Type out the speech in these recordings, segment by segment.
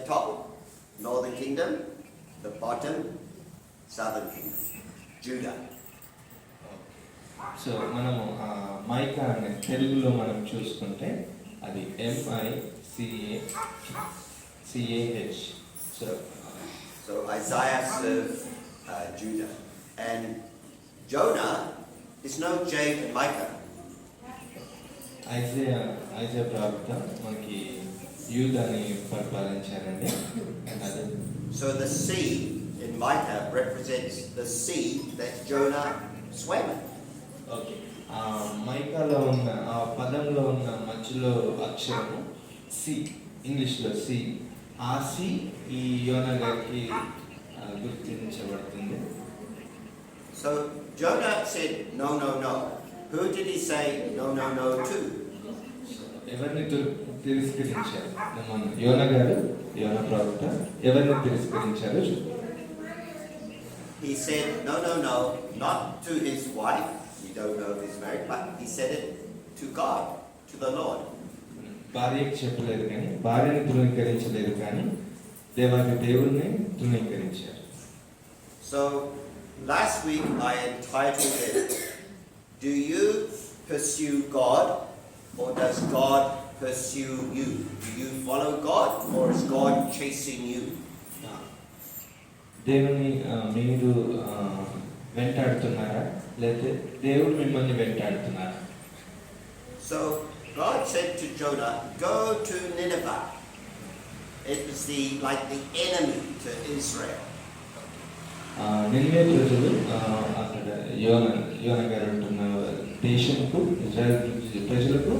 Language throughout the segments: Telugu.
top, northern kingdom, the bottom, southern kingdom, Judah. So మనము మైకా అనే తెలుగులో మనం చూసుకుంటే అది MICACAH. So Isaiah served Judah, and Jonah is no Jay and Micah. Isaiah ప్రవక్త మనకి యూదాని పరిపాలించారండి. So the sea in Micah represents the sea that Jonah swam in. Okay, ఆ మైకాలో ఉన్న ఆ పదంలో ఉన్న మధ్యలో అక్షరము సి, ఇంగ్లీష్లో సి. ఆ సి ఈ యోనా గారికి గుర్తించబడుతుంది. So Jonah said, no, no, no. Who did he say no, no, no to? ఎవరిని తిరస్కరించారు? యోనా గారు, యోనా ప్రవక్త ఎవరిని తిరస్కరించారు? He said, no, no, no, not to his wife. We don't know if he's married, but he said it to God, to the Lord. భార్యకి చెప్పలేదు కానీ, భార్యని తృణీకరించలేదు కానీ దేవాది దేవుడిని తృణీకరించారు. So last week I entitled it, do you pursue God or does God pursue you? Do you follow God or is God chasing you? దేవుని మీరు వెంటాడుతున్నారా లేకపోతే దేవుడు మిమ్మల్ని వెంటాడుతున్నారా? So God said to Jonah, go to Nineveh. It was like the enemy to Israel. Nineveh ప్రజలు అక్కడ యోనా గారు ఉంటున్న దేశంకు, ఇజ్రాయెల్ ప్రజలకు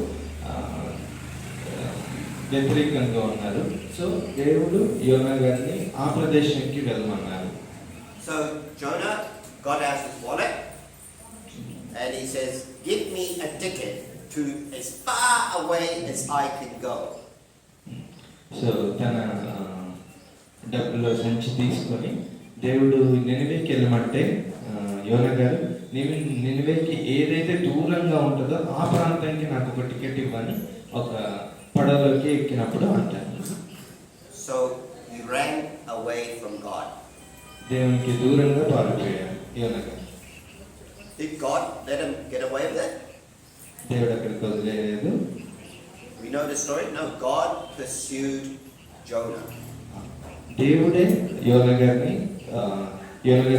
వ్యతిరేకంగా ఉన్నారు. సో దేవుడు యోనా గారిని ఆ ప్రదేశానికి వెళ్ళమన్నారు. So Jonah got out his wallet and he says, give me a ticket to as far away as I can go. So తన డబ్బులో సంచి తీసుకొని దేవుడు నినివేకి వెళ్ళమంటే యోనా గారు నినివేకి ఏదైతే దూరంగా ఉంటుందో ఆ ప్రాంతానికి నాకు ఒక టికెట్ ఇవ్వని ఒక పడవలోకి ఎక్కినప్పుడు అంటారు. So he ran away from God. దేవునికి దూరంగా పారిపోయాడు యోనా గారు. Did God let him get away with it? దేవుడు అక్కడికి వదిలేదు. We know the story. No, God pursued Jonah. దేవుడే యోనా గారిని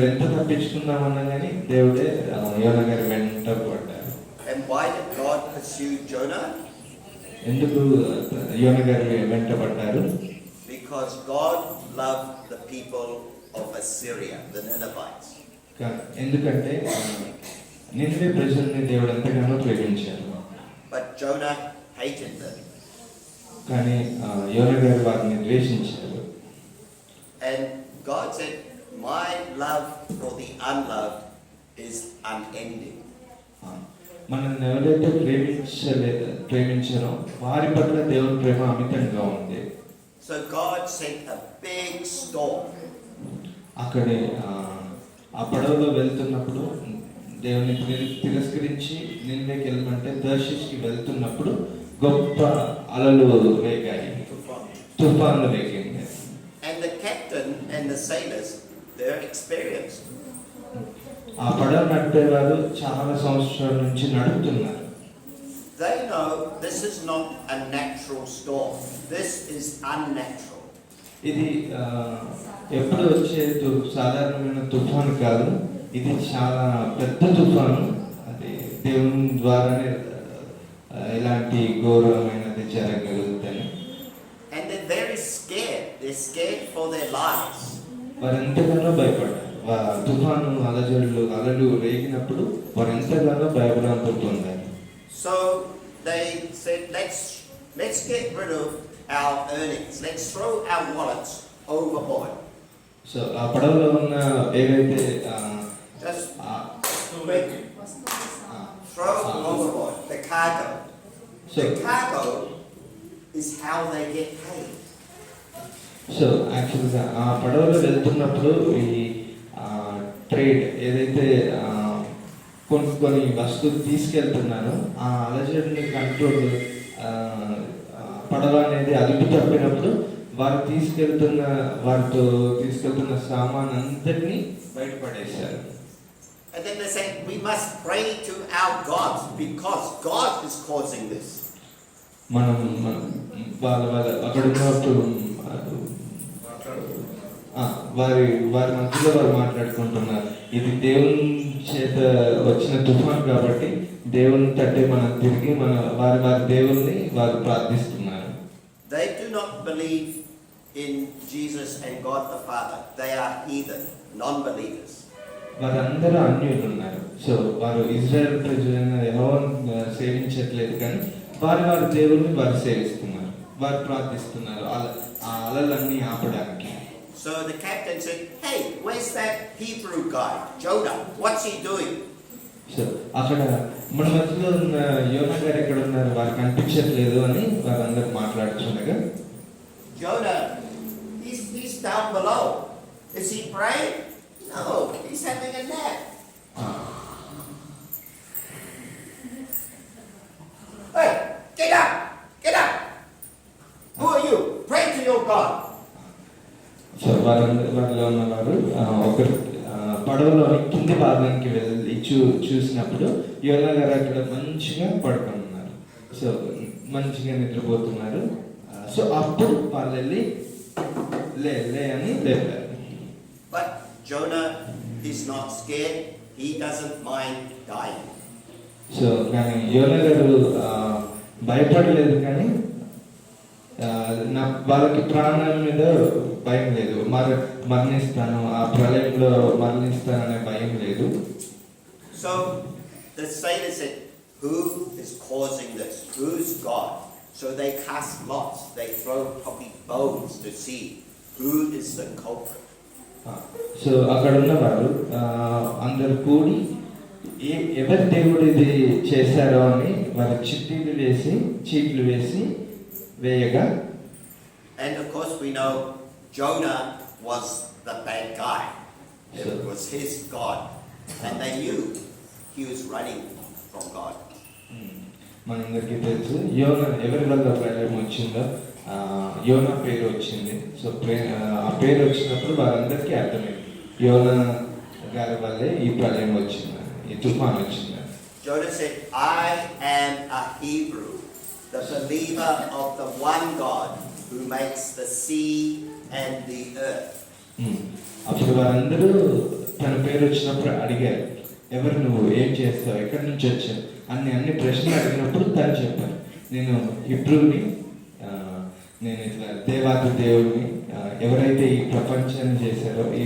ఎంత తప్పించుకుందామన్నా కానీ దేవుడే యోనా గారి వెంట పడ్డారు. And why did God pursue Jonah? ఎందుకు యోనా గారి వెంట పడ్డారు? Because God loved the people of Assyria, the Ninevites. ఎందుకంటే నినివే ప్రజల్ని దేవుడు ఎంతగానో ప్రేమించారు. But Jonah hated them. కానీ యోనా గారు వారిని ద్వేషించారు. And God said, my love for the unloved is unending. మనల్ని ఎవరైతే ప్రేమించారో వారి పట్ల దేవుని ప్రేమ అమితంగా ఉంది. So God sent a big storm. అక్కడే ఆ పడవలో వెళ్తున్నప్పుడు దేవుని తిరస్కరించి నిన్నకి వెళ్ళమంటే దర్శించి వెళ్తున్నప్పుడు గొప్ప అలలు వేగాయి, తుఫాన్లు వేగింది. And the captain and the sailors, they're experienced. ఆ పడవ నడిపేవారు చాలా సంవత్సరాల నుంచి నడుపుతున్నారు. They know this is not a natural storm. This is unnatural. ఇది ఎప్పుడు వచ్చే సాధారణమైన తుఫాను కాదు, ఇది చాలా పెద్ద తుఫాను. అది దేవుని ద్వారానే ఇలాంటి ఘోరమైనది జరగగలుగుతాయి. And they're very scared. They're scared for their lives. వారు ఎంతగానో భయపడ్డారు. తుఫాను అలలు రేగినప్పుడు వారు ఎంతగానో భయభ్రాంతులు పొందారు. So they said, let's get rid of our earnings. Let's throw our wallets overboard. So ఆ పడవలో ఉన్న ఏవైతే just throw overboard the cargo. So the cargo is how they get paid. So యాక్చువల్గా ఆ పడవలో వెళ్తున్నప్పుడు ఈ ట్రేడ్ ఏదైతే కొన్ని వస్తువులు తీసుకెళ్తున్నారో ఆ అలజడిని కంట్రోల్ పడవ అనేది అదుపు తప్పినప్పుడు వారితో తీసుకెళ్తున్న సామాన్ అంతటినీ బయటపడేశారు. And then they say, we must pray to our God because God is causing this. మనం వాళ్ళ అక్కడ ఉన్నప్పుడు వారి మధ్యలో వారు మాట్లాడుకుంటున్నారు, ఇది దేవుని చేత వచ్చిన తుఫాన్ కాబట్టి దేవుని తట్టే మనం తిరిగి వారి దేవుల్ని వారు ప్రార్థిస్తున్నారు. They do not believe in Jesus and God the Father. They are heathen, non-believers. వారందరూ అన్యులు ఉన్నారు. సో వారు ఇజ్రాయెల్ ప్రజలను యెహోవాను సేవించట్లేదు, కానీ వారి దేవుల్ని వారు సేవిస్తున్నారు, వారు ప్రార్థిస్తున్నారు ఆ అలలన్నీ ఆపడానికి. So the captain said, hey, where's that Hebrew guy, Jonah? What's he doing? So అక్కడ మన మధ్యలో ఉన్న యోనా గారు ఎక్కడ ఉన్నారు, వారు కనిపించట్లేదు అని వారందరూ మాట్లాడుతుండగా, Jonah, he's down below. Is he praying? No, he's having a nap. Hey, get up! Get up! Who are you? Pray to your God. So వారిలో ఉన్నవారు ఒకరు పడవలోని కింది భాగానికి వెళ్ళి చూసినప్పుడు యోనా గారు అక్కడ మంచిగా పడుకొని ఉన్నారు. సో మంచిగా నిద్రపోతున్నారు. సో అప్పుడు వాళ్ళు వెళ్ళి లే అని లేపారు. But Jonah is not scared. He doesn't mind dying. So కానీ యోనా గారు భయపడలేదు, కానీ వాళ్ళకి ప్రాణం మీద భయం లేదు, మరణిస్తాను, ఆ ప్రళయంలో మరణిస్తాను అనే భయం లేదు. So the sailor said, who is causing this? Who's God? So they cast lots. They throw probably bones to see who is the culprit. So అక్కడ ఉన్నవారు అందరు కూడి ఎవరి దేవుడు ఇది చేశారో అని వారి చీట్లు వేసి వేయగా, and of course we know Jonah was the bad guy. It was his God, and they knew he was running from God. మనందరికీ తెలుసు యోనా ఎవరి వల్ల ప్రళయం వచ్చిందో, యోనా పేరు వచ్చింది. సో ఆ పేరు వచ్చినప్పుడు వారందరికీ అర్థమైంది యోనా గారి వల్లే ఈ ప్రళయం వచ్చింది, ఈ తుఫాన్ వచ్చింది. Jonah said, I am a Hebrew, the believer of the one God who makes the sea and the earth. అప్పుడు వారందరూ తన పేరు వచ్చినప్పుడు అడిగారు, ఎవరు నువ్వు, ఏం చేస్తావు, ఎక్కడి నుంచి వచ్చావు అన్ని ప్రశ్నలు అడిగినప్పుడు తను చెప్పారు, నేను హిబ్రూని, నేను ఇట్లా దేవాది దేవుడిని, ఎవరైతే ఈ ప్రపంచాన్ని చేశారో, ఈ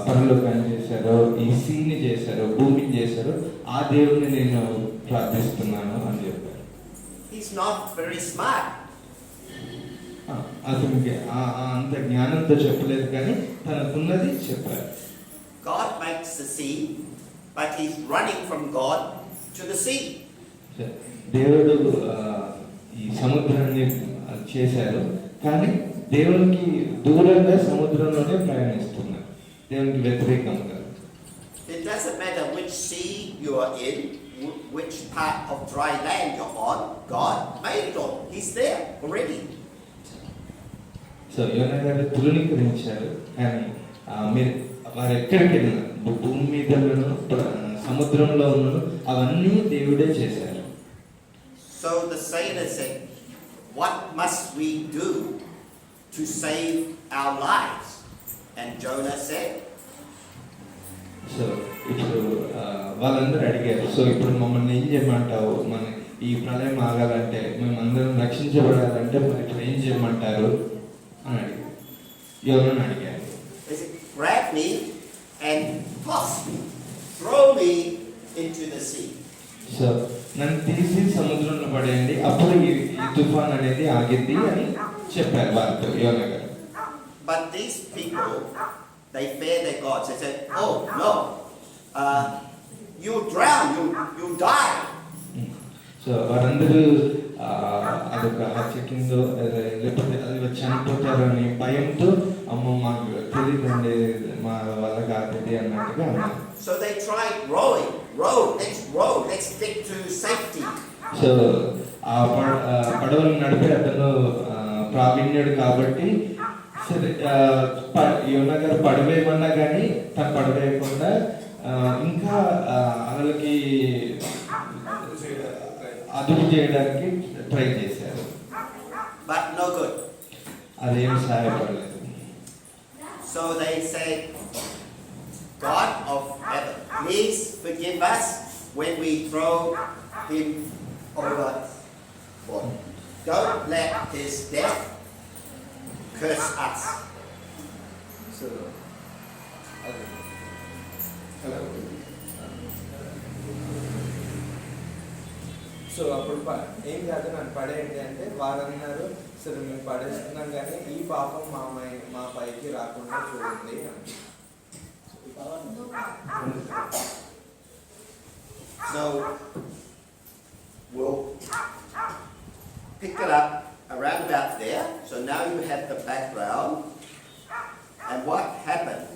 పరలోకాన్ని చేశారో, ఈ సీని చేశారో, భూమిని చేశారో ఆ దేవుడిని నేను ప్రార్థిస్తున్నాను అని చెప్పారు. He's not very smart. అతనికి అంత జ్ఞానంతో చెప్పలేదు, కానీ తనకున్నది చెప్పారు. God makes the sea, but he's running from God to the sea. దేవుడు ఈ సముద్రాన్ని చేశారు, కానీ దేవునికి దూరంగా సముద్రంలోనే ప్రయాణిస్తున్నారు, దేవునికి వ్యతిరేకంగా. It doesn't matter which sea you are in, which part of dry land you're on, God made it all. He's there already. So యోనా గారు తృణీకరించారు, కానీ మీరు వారు ఎక్కడికి వెళ్ళినా, భూమి మీద సముద్రంలో ఉన్న అవన్నీ దేవుడే చేశారు. So the sailor said, what must we do to save our lives? And Jonah said, so ఇప్పుడు వాళ్ళందరూ అడిగారు, సో ఇప్పుడు మమ్మల్ని ఏం చేయమంటావు, మన ఈ ప్రళయం ఆగాలంటే, మేమందరం రక్షించబడాలంటే మరి ఇప్పుడు ఏం చేయమంటారు అని అడిగారు, యోనాను అడిగారు. grab me and toss me, throw me into the sea. So నన్ను తీసి సముద్రంలో పడేయండి, అప్పుడు ఈ తుఫాన్ అనేది ఆగిద్ది అని చెప్పారు వారితో యోనా గారు. But these people, they fear their gods. They said, oh no, you'll drown, you'll die. So వారందరూ అదొక హత్య కింద లేకపోతే అది చనిపోతారు అని భయంతో, అమ్మ మాకు తెలియదండి, మా వల్ల కాదు అన్నట్టుగా అన్నారు. So they tried rowing, let's get to safety. So ఆ పడవను నడిపే అతను ప్రావీణ్యుడు కాబట్టి సరే యోనా గారు పడవేయమన్నా కానీ తను పడవేయకుండా ఇంకా వాళ్ళకి అదుపు చేయడానికి ట్రై చేశారు. But no good. అదేం సహాయపడలేదు. So they said, God of heaven, please forgive us when we throw him overboard. Don't let his death curse us. So so అప్పుడు ఏం కాదు నన్ను పడేయండి అంటే వారు అన్నారు, సరే మేము పడేస్తున్నాం కానీ ఈ పాపం మా పైకి రాకుండా చూడండి అని. So we'll pick it up around about there. So now you have the background and what happened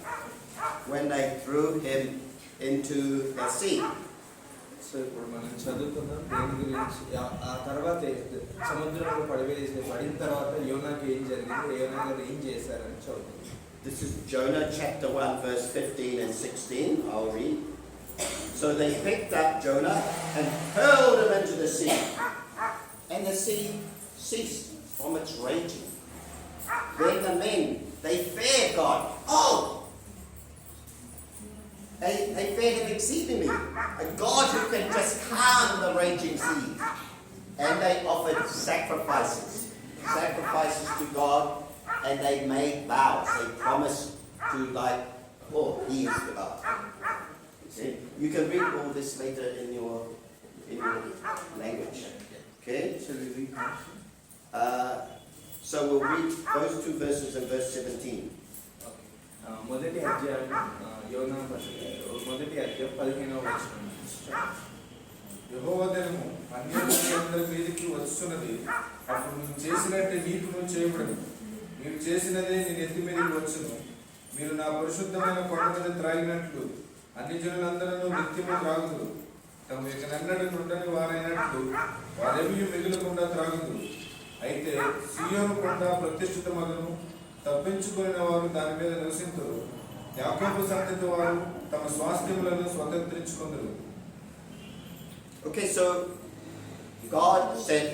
when they threw him into the sea. So ఇప్పుడు మనం చదువుకుందాం దేని గురించి. ఆ తర్వాత సముద్రంలో పడిన తర్వాత యోనాకి ఏం జరిగింది, యోనా గారు ఏం చేశారని చదువుకుందాం. This is Jonah chapter 1 verse 15 and 16. I'll read. So they picked up Jonah and hurled him into the sea. And the sea ceased from its raging. Then the men, they feared God. Oh! They feared him exceedingly. A God who can just calm the raging seas. And they offered sacrifices to God. And they made vows. They promised to he is God. You can read all this later in your language. Okay? So we'll read those two verses in verse 17. మొదటి అధ్యాయం యోనా మొదటి అధ్యాయం 15వ వచనం. యెహోవా దినము అన్యజనులందరి మీదికి వస్తున్నది, అప్పుడు నువ్వు చేసినట్టే నీకును చేయబడదు. మీరు చేసినదే నీ నెత్తి మీదకి వచ్చును. మీరు నా పరిశుద్ధమైన కొండ మీద త్రాగినట్లు అన్ని జనులందరూ నిత్యము త్రాగుదురు. తమ ఇక నన్నడు నుండని వారైనట్లు వారెవీ మిగులకుండా త్రాగుదురు. అయితే సీయోను కొండ ప్రతిష్ఠిత మగను, తప్పించుకున్న వారు దాని మీద నివసింతురు. యాకోబు సంతతి వారు తమ స్వాస్థ్యములను స్వతంత్రించుకుందురు. Okay, so God said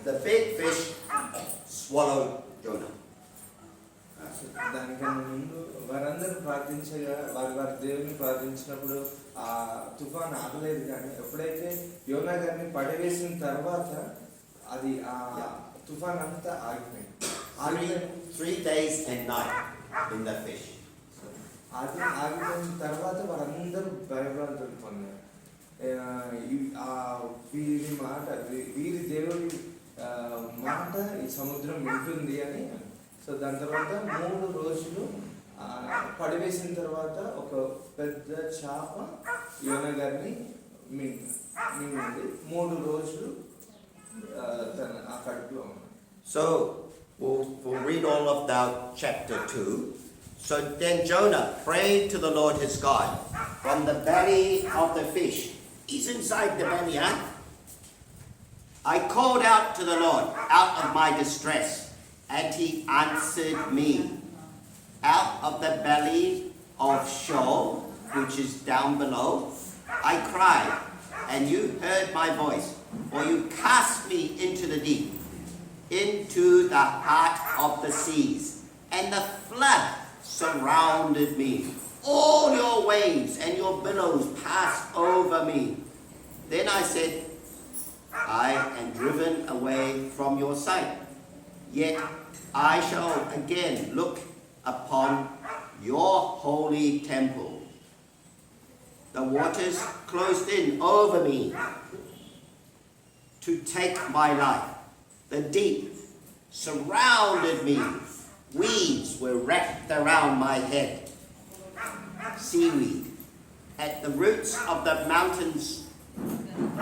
the big fish swallowed Jonah. దానికన్నా ముందు వారందరూ ప్రార్థించగా వారి దేవుని ప్రార్థించినప్పుడు ఆ తుఫాన్ ఆగలేదు. కానీ ఎప్పుడైతే యోనా గారిని పడవేసిన తర్వాత అది ఆ తుఫాన్ అంతా ఆగిపోయింది. 3 days and night in the fish. అది ఆగిపోయిన తర్వాత వారందరూ భయభ్రాంతులు పొందారు. వీరి దేవుడి మాట ఈ సముద్రం వింటుంది అని. సో దాని తర్వాత 3 రోజులు పడివేసిన తర్వాత ఒక పెద్ద చేప యోనా గారిని మింగింది. 3 రోజులు తన ఆ కడుపులో ఉంది. So we'll read all of that chapter 2. So then Jonah prayed to the Lord his God from the belly of the fish. He's inside the belly, huh? I called out to the Lord out of my distress, and he answered me. Out of the belly of Sheol, which is down below, I cried, and you heard my voice, for you cast me into the deep, into the heart of the seas, and the flood surrounded me. All your waves and your billows passed over me. Then I said, I am driven away from your sight, yet I shall again look upon your holy temple. The waters closed in over me to take my life. The deep surrounded me. Weeds were wrapped around my head. Seaweed. At the roots of the mountains,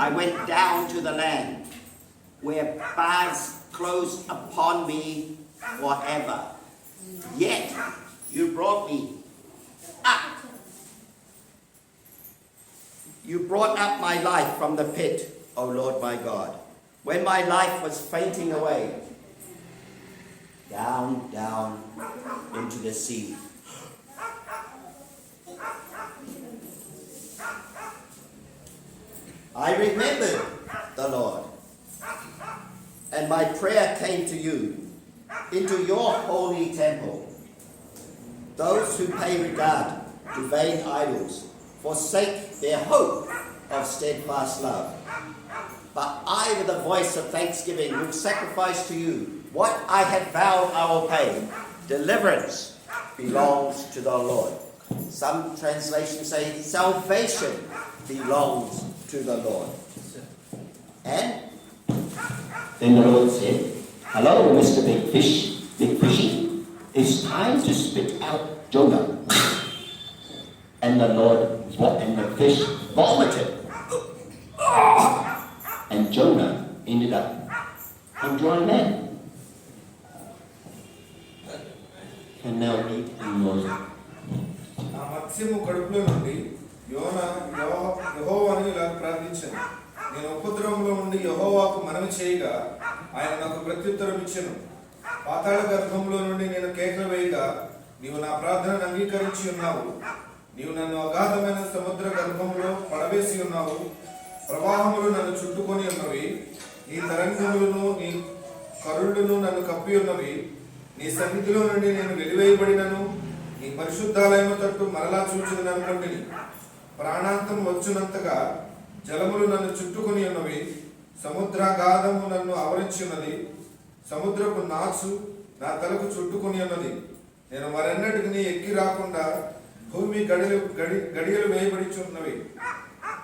I went down to the land, where bars closed upon me forever. Yet you brought me up. You brought up my life from the pit, O Lord my God, when my life was fainting away. down, down into the sea. I remembered the Lord, and my prayer came to you, into your holy temple. Those who pay regard to vain idols forsake their hope of steadfast love. But I, with a voice of thanksgiving, will sacrifice to you what I have vowed I will pay. Deliverance belongs to the Lord. Some translations say salvation belongs to the Lord. And Then the Lord said, "Hello, Mr. Big Fishy. It's time to spit out Jonah." And the fish vomited. And Jonah ended up on dry land. And now read in Moses. ఆ మత్స్యము కడుపులో నుండి యెహోవాను ఇలా ప్రార్థించాను. నేను ఉపద్రవంలో నుండి యెహోవాకు మనవి చేయగా ఆయన నాకు ప్రత్యుత్తరం ఇచ్చెను. పాతాళ గర్భంలో నుండి నేను కేకలు వేయగా నీవు నా ప్రార్థనను అంగీకరించి ఉన్నావు. నీవు నన్ను అగాధమైన సముద్ర గర్భంలో పడవేసి ఉన్నావు. ప్రవాహములు నన్ను చుట్టుకొని ఉన్నవి. నీ తరంగములను నీ కరుళ్ళను నన్ను కప్పి ఉన్నవి. నీ సన్నిధిలో నుండి నేను వెలివేయబడినను నీ పరిశుద్ధాలయము తట్టు మరలా చూచుదని అనుకుంటుని. ప్రాణాంతం వచ్చునంతగా జలములు నన్ను చుట్టుకొని ఉన్నవి. సముద్రాగాధము నన్ను ఆవరించి ఉన్నది. సముద్రపు నాచు నా తలకు చుట్టుకొని ఉన్నది. నేను మరెన్నటికి ఎక్కి రాకుండా భూమి గడియలు వేయబడిచున్నవి.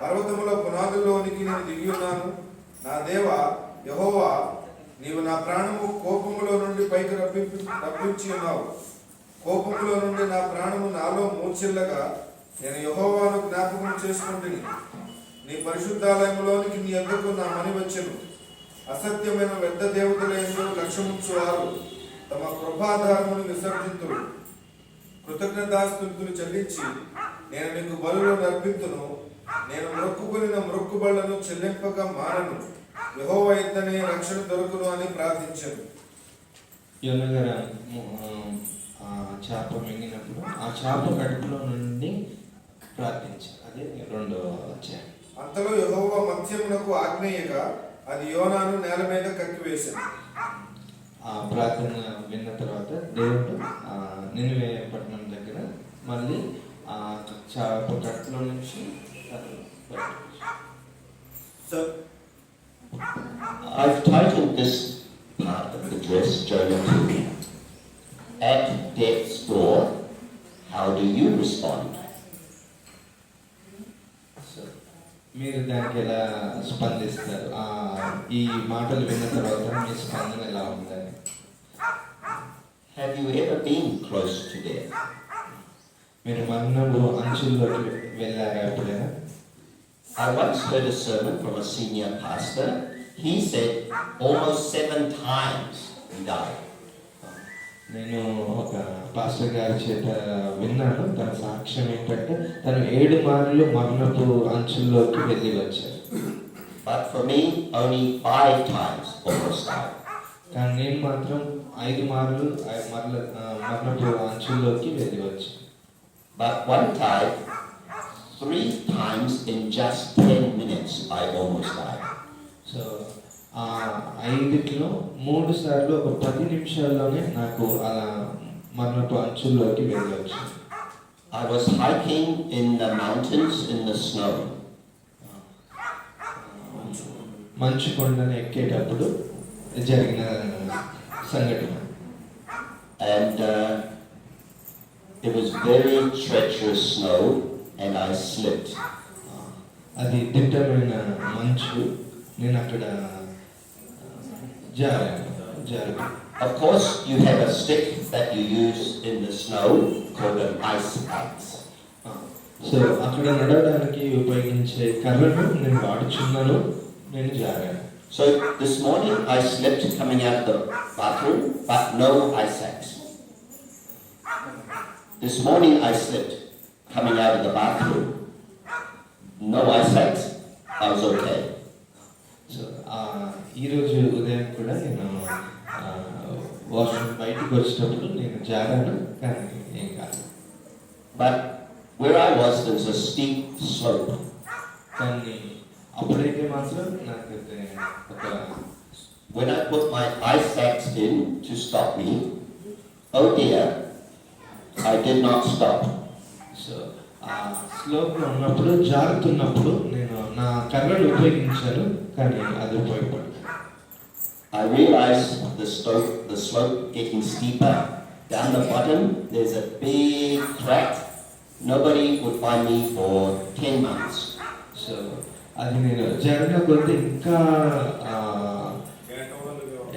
పర్వతముల పునాదుల్లోనికి నేను దిగి ఉన్నాను. నా దేవ యెహోవా, నీవు నా ప్రాణము కోపములో నుండి పైకి రప్పించి ఉన్నావు. కోపములో నుండి నా ప్రాణము నాలో మూర్ఛిల్లగా నేను యెహోవాను జ్ఞాపకం చేసుకుంటుని. నీ పరిశుద్ధాలయములోనికి నీ యొద్దకు నా మని వచ్చెను. అసత్యమైన పెద్ద దేవతలందు లక్ష్యముంచువారు తమ కృపాధారమును విసర్జింతురు. కృతజ్ఞతాస్తుతులు చెల్లించి నేను నీకు బలులను అర్పింతును. నేను మొక్కుకొనిన మొక్కుబళ్లను చెల్లింపక మానను. యెహోవా యుద్ధనే రక్షణ దొరుకును అని ప్రార్థించాను. యోనగర చేప మింగినప్పుడు ఆ చేప కడుపులో నుండి ప్రార్థించారు. అదే రెండో అధ్యాయం. అంతలో యెహోవా మత్స్యమునకు ఆజ్ఞేయగా అది యోనాను నేల మీద కక్కివేశాను. ఆ ప్రార్థన విన్న తర్వాత దేవుడు నినివే పట్టణం దగ్గర మళ్ళీ ఆ చేప కడుపులో నుంచి so I've titled this part of the address, Jonah 2, At Death's Door, How Do You Respond? మీరు దానికి ఎలా స్పందిస్తారు? ఈ మాటలు విన్న తర్వాత మీ స్పందన ఎలా ఉందని? Have you ever been close to death? మీరు మరణము అంచుల్లోకి వెళ్ళారా ఎప్పుడైనా? I once heard a sermon from a senior pastor. He said almost 7 times he died. నేను ఒక పాస్టర్ గారి చేత విన్నాను. తన సాక్ష్యం ఏంటంటే తను 7 మార్లు మరణపు అంచుల్లోకి వెళ్ళి వచ్చారు. But for me, only 5 times almost died. కానీ నేను మాత్రం 5 మార్లు మరణపు అంచుల్లోకి వెళ్ళి వచ్చాను. But one time, 3 times in just 10 minutes, I almost died. So ఆ 5లో 3 సార్లు ఒక 10 నిమిషాల్లోనే నాకు అలా మరణపు అంచుల్లోకి వెళ్ళవచ్చు. I was hiking in the mountains in the snow. మంచు కొండను ఎక్కేటప్పుడు జరిగిన సంఘటన. And it was very treacherous snow and I slipped. అది దిట్టమైన మంచు. నేను అక్కడ జారాను. Of course, you have a stick that you use in the snow called an ice axe. So అక్కడ నడవడానికి ఉపయోగించే కర్రను నేను వాడుచున్నాను. నేను జారాను. So this morning I slipped coming out of the bathroom, but no ice axe. This morning I slipped coming out of the bathroom. No ice axe. I was okay. So ఈరోజు ఉదయం కూడా నేను వాష్రూమ్ బయటకు వచ్చేటప్పుడు నేను జారాను, కానీ ఏం కాదు. But where I was, there was a steep slope. కానీ అప్పుడైతే మాత్రం నాకైతే ఒక When I put my ice axe in to stop me, oh dear, I did not stop. So ఆ స్లోప్లో ఉన్నప్పుడు, జారుతున్నప్పుడు నేను నా కర్రలు ఉపయోగించాను, కానీ అది ఉపయోగపడదు. I realized the slope getting steeper. Down the bottom, there's a big crack. Nobody would find me for 10 months. So అది నేను జరిగిన కొద్ది ఇంకా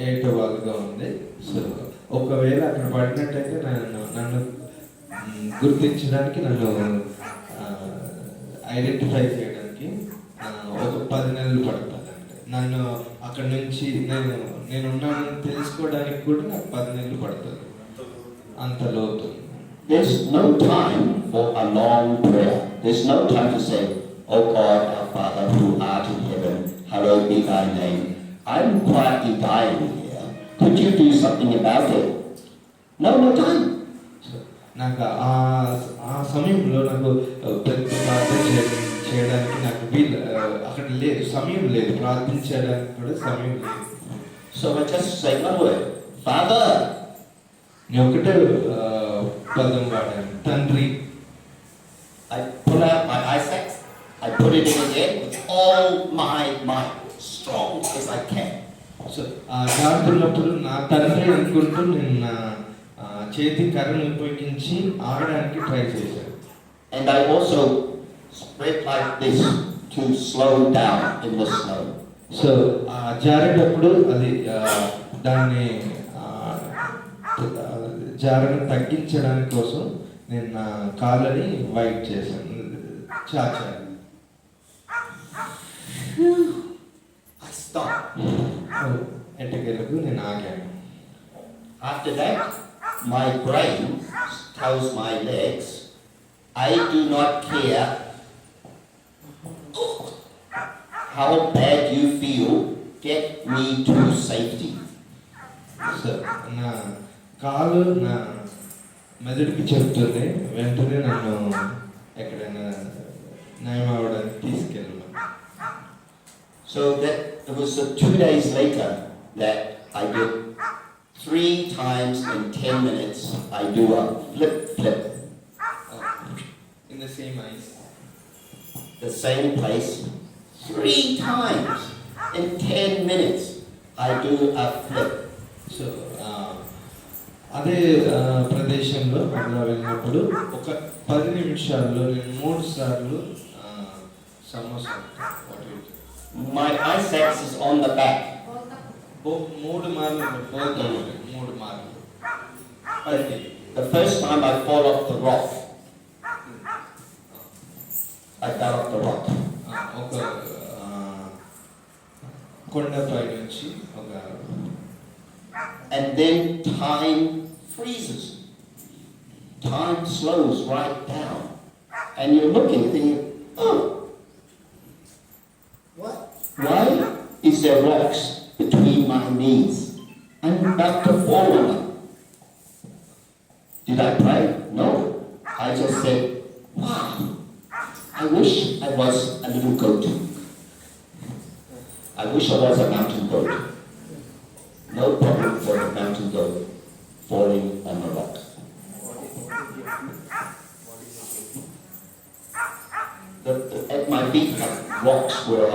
ఏటవాలుగా ఉంది. సో ఒకవేళ అక్కడ పడినట్టయితే నన్ను గుర్తించడానికి, నన్ను ఐడెంటిఫై చేయడానికి ఒక 10 నెలలు పడుతుంది. అంటే నన్ను అక్కడ నుంచి నేనున్నానని తెలుసుకోవడానికి కూడా నాకు 10 నెలలు పడుతుంది, అంత లోతు. There's no time for a long prayer. There's no time to say, "Oh God, our Father who art in heaven, hallowed be thy name. I'm quietly dying here. Could you do something about it?" No time. నాకు ఆ సమయంలో నాకు పెద్ద ప్రార్థన చేయడానికి నాకు అక్కడ లేదు, సమయం లేదు, ప్రార్థించడానికి కూడా సమయం లేదు. So I just say one word, Father. నేను ఒకటే పదం వాడాను, తండ్రి. I pull out my ice axe, I put it in again with all my might, strong as I can. So ఆ జారుతున్నప్పుడు నా తండ్రి అనుకుంటూ నేను నా చేతి కర్రను ఉపయోగించి ఆడడానికి ట్రై చేశాను. And I also spread like this to slow down in the snow. So జారేటప్పుడు అది దాన్ని జారను తగ్గించడానికి కోసం నేను నా కాళ్ళని వైట్ చేశాను, చాచాను. I stopped. ఎట్టకేలకు నేను ఆగాను. After that, my brain tells my legs, I do not care how bad you feel, get me to safety. So నా కాలు నా మెదడుకి చెప్తుంది, వెంటనే నన్ను ఎక్కడైనా నయం అవ్వడానికి తీసుకెళ్ళను. So that it was 2 days later that I did 3 times in 10 minutes. I do a flip. In the same ice. The same place 3 times in 10 minutes. I do a flip. So అదే ప్రదేశంలో అట్లా వెళ్ళినప్పుడు ఒక 10 నిమిషాల్లో నేను 3 సార్లు samosa. My ice axe is on the back. 3 మార్లు పోతాను, 3 మార్లు. The first time I fall off the rock. I fell off the rock. ఒక కొండపై నుంచి ఒక. And then time freezes. Time slows right down. And you're looking thinking, oh, what? Why is there rocks between my knees? I'm about to fall on them. Did I pray? No. I just said, wow, I wish I was a little goat. I wish I was a mountain goat. No problem for the mountain goat falling on the rock. At my feet are rocks where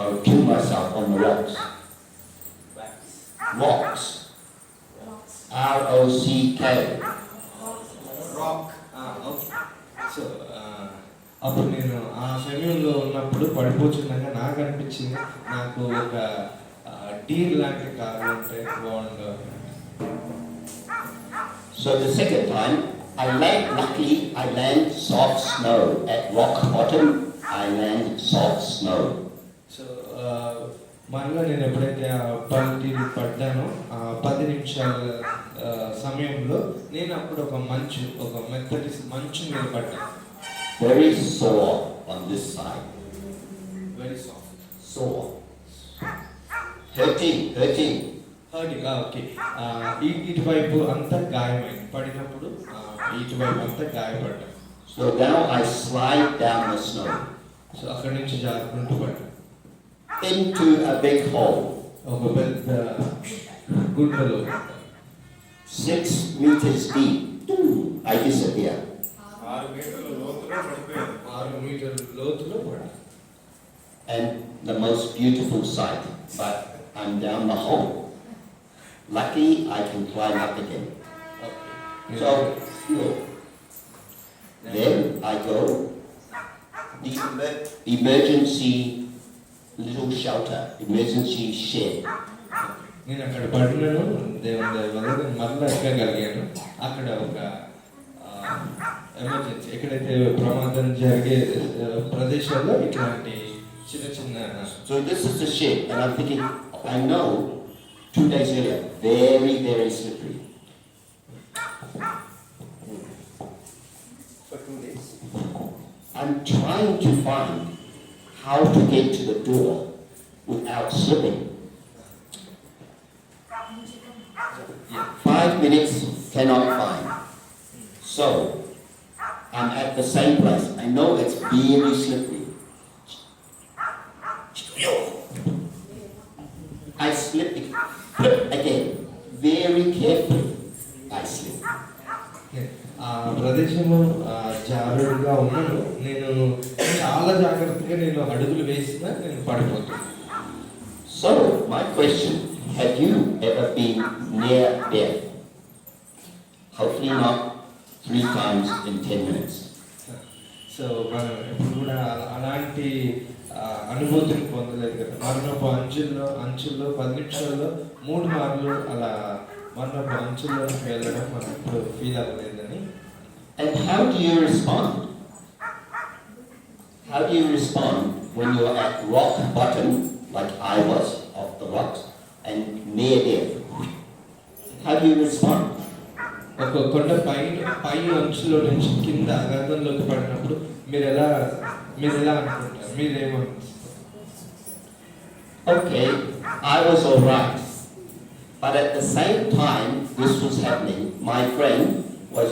I kill myself on the rocks. Rocks. R-O-C-K. Rock. So అప్పుడు నేను ఆ సమయంలో ఉన్నప్పుడు పడిపోతుండగా నాకు అనిపించింది, నాకు ఒక డీర్ లాంటి కారు ఉంటే బాగుండు. So the second time, luckily I land soft snow. At rock bottom, I land soft snow. So మళ్ళీ నేను ఎప్పుడైతే ఆ పల్టీలు పడ్డానో ఆ 10 నిమిషాల సమయంలో నేను అప్పుడు ఒక మెత్తటి మంచు మీద పడ్డాను. Very sore on this side. Very soft. Sore. Hurting. Hurting okay. ఇటువైపు అంతా గాయమైంది, పడినప్పుడు ఇటువైపు అంతా గాయపడ్డాం. So now I slide down the snow so అక్కడి నుంచి జారుకుంటూ పడ్డాం into a big hole, ఒక పెద్ద గుంటలో. 6 meters deep. I disappear. 6 మీటర్ల లోతులో పడిపోయాను. 6 మీటర్ల లోతులో పడ్డాం. And the most beautiful sight, but I'm down the hole. Lucky I can climb up again. Okay. So, then I go the emergency little shelter, emergency shed. నేను అక్కడ పడినాను, దేవుని దయ వల్ల నేను మరలా ఎక్కగలిగాను. అక్కడ ఒక ఎమర్జెన్సీ, ఎక్కడైతే ప్రమాదం జరిగే ప్రదేశాల్లో ఇట్లాంటి చిన్న చిన్న. So this is the shed, and I'm thinking, I know 2 days earlier, very, very slippery. For 2 days. I'm trying to find how to get to the door without slipping. 5 minutes cannot find. So I'm at the same place. I know it's very slippery. I slip again. Very carefully I slip. ఆ ప్రదేశము జారుడుగా ఉన్నాను. నేను చాలా జాగ్రత్తగా నేను అడుగులు వేసినా నేను పడిపోతాను. So my question, have you ever been near death? Hopefully not 3 times in 10 minutes. So మనం ఎప్పుడు కూడా అలాంటి అనుభూతిని పొందలేదు కదా. మరణపు అంచుల్లో 10 నిమిషాల్లో 3 మార్లు అలా మరణపు అంచుల్లోకి వెళ్ళడం మనం ఇప్పుడు ఫీల్ అవ్వలేదని. And how do you respond? How do you respond when you're at rock bottom, like I was, of the rocks, and near death? How do you respond? ఒక కొండ పై అంచులో నుంచి కింద అగాధంలోకి పడినప్పుడు మీరు ఎలా అనుకుంటారు, మీరేమనిపిస్తారు? Okay, I was alright. But at the same time this was happening, my friend was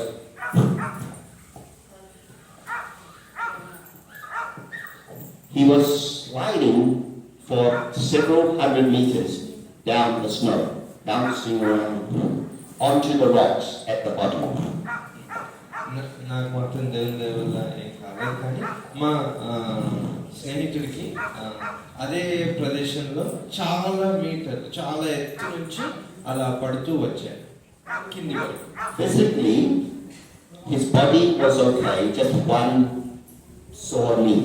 sliding for several hundred meters down the snow, bouncing around onto the rocks at the bottom. నాకు మాత్రం దేవుని దయ వల్ల ఏం కాలేదు, కానీ మా స్నేహితుడికి అదే ప్రదేశంలో చాలా మీటర్లు, చాలా ఎత్తు నుంచి అలా పడుతూ వచ్చాడు కింది వరకు. Physically, his body was okay, just one sore knee.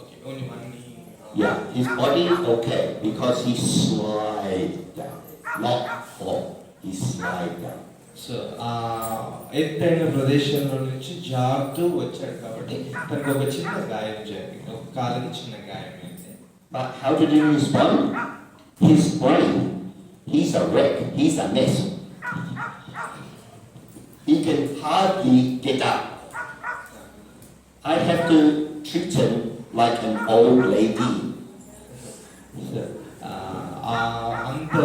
Okay, only one knee. Yeah, his body is okay because he slid down, not fall, he slid down. So ఆ ఎత్తైన ప్రదేశంలో నుంచి జారుతూ వచ్చాడు కాబట్టి తనకు ఒక చిన్న గాయం జరిగింది, ఒక కాలికి చిన్న గాయం అయింది. But how did he respond? His brain, he's a wreck, he's a mess. He can hardly get up. I have to treat him like an old lady. అంత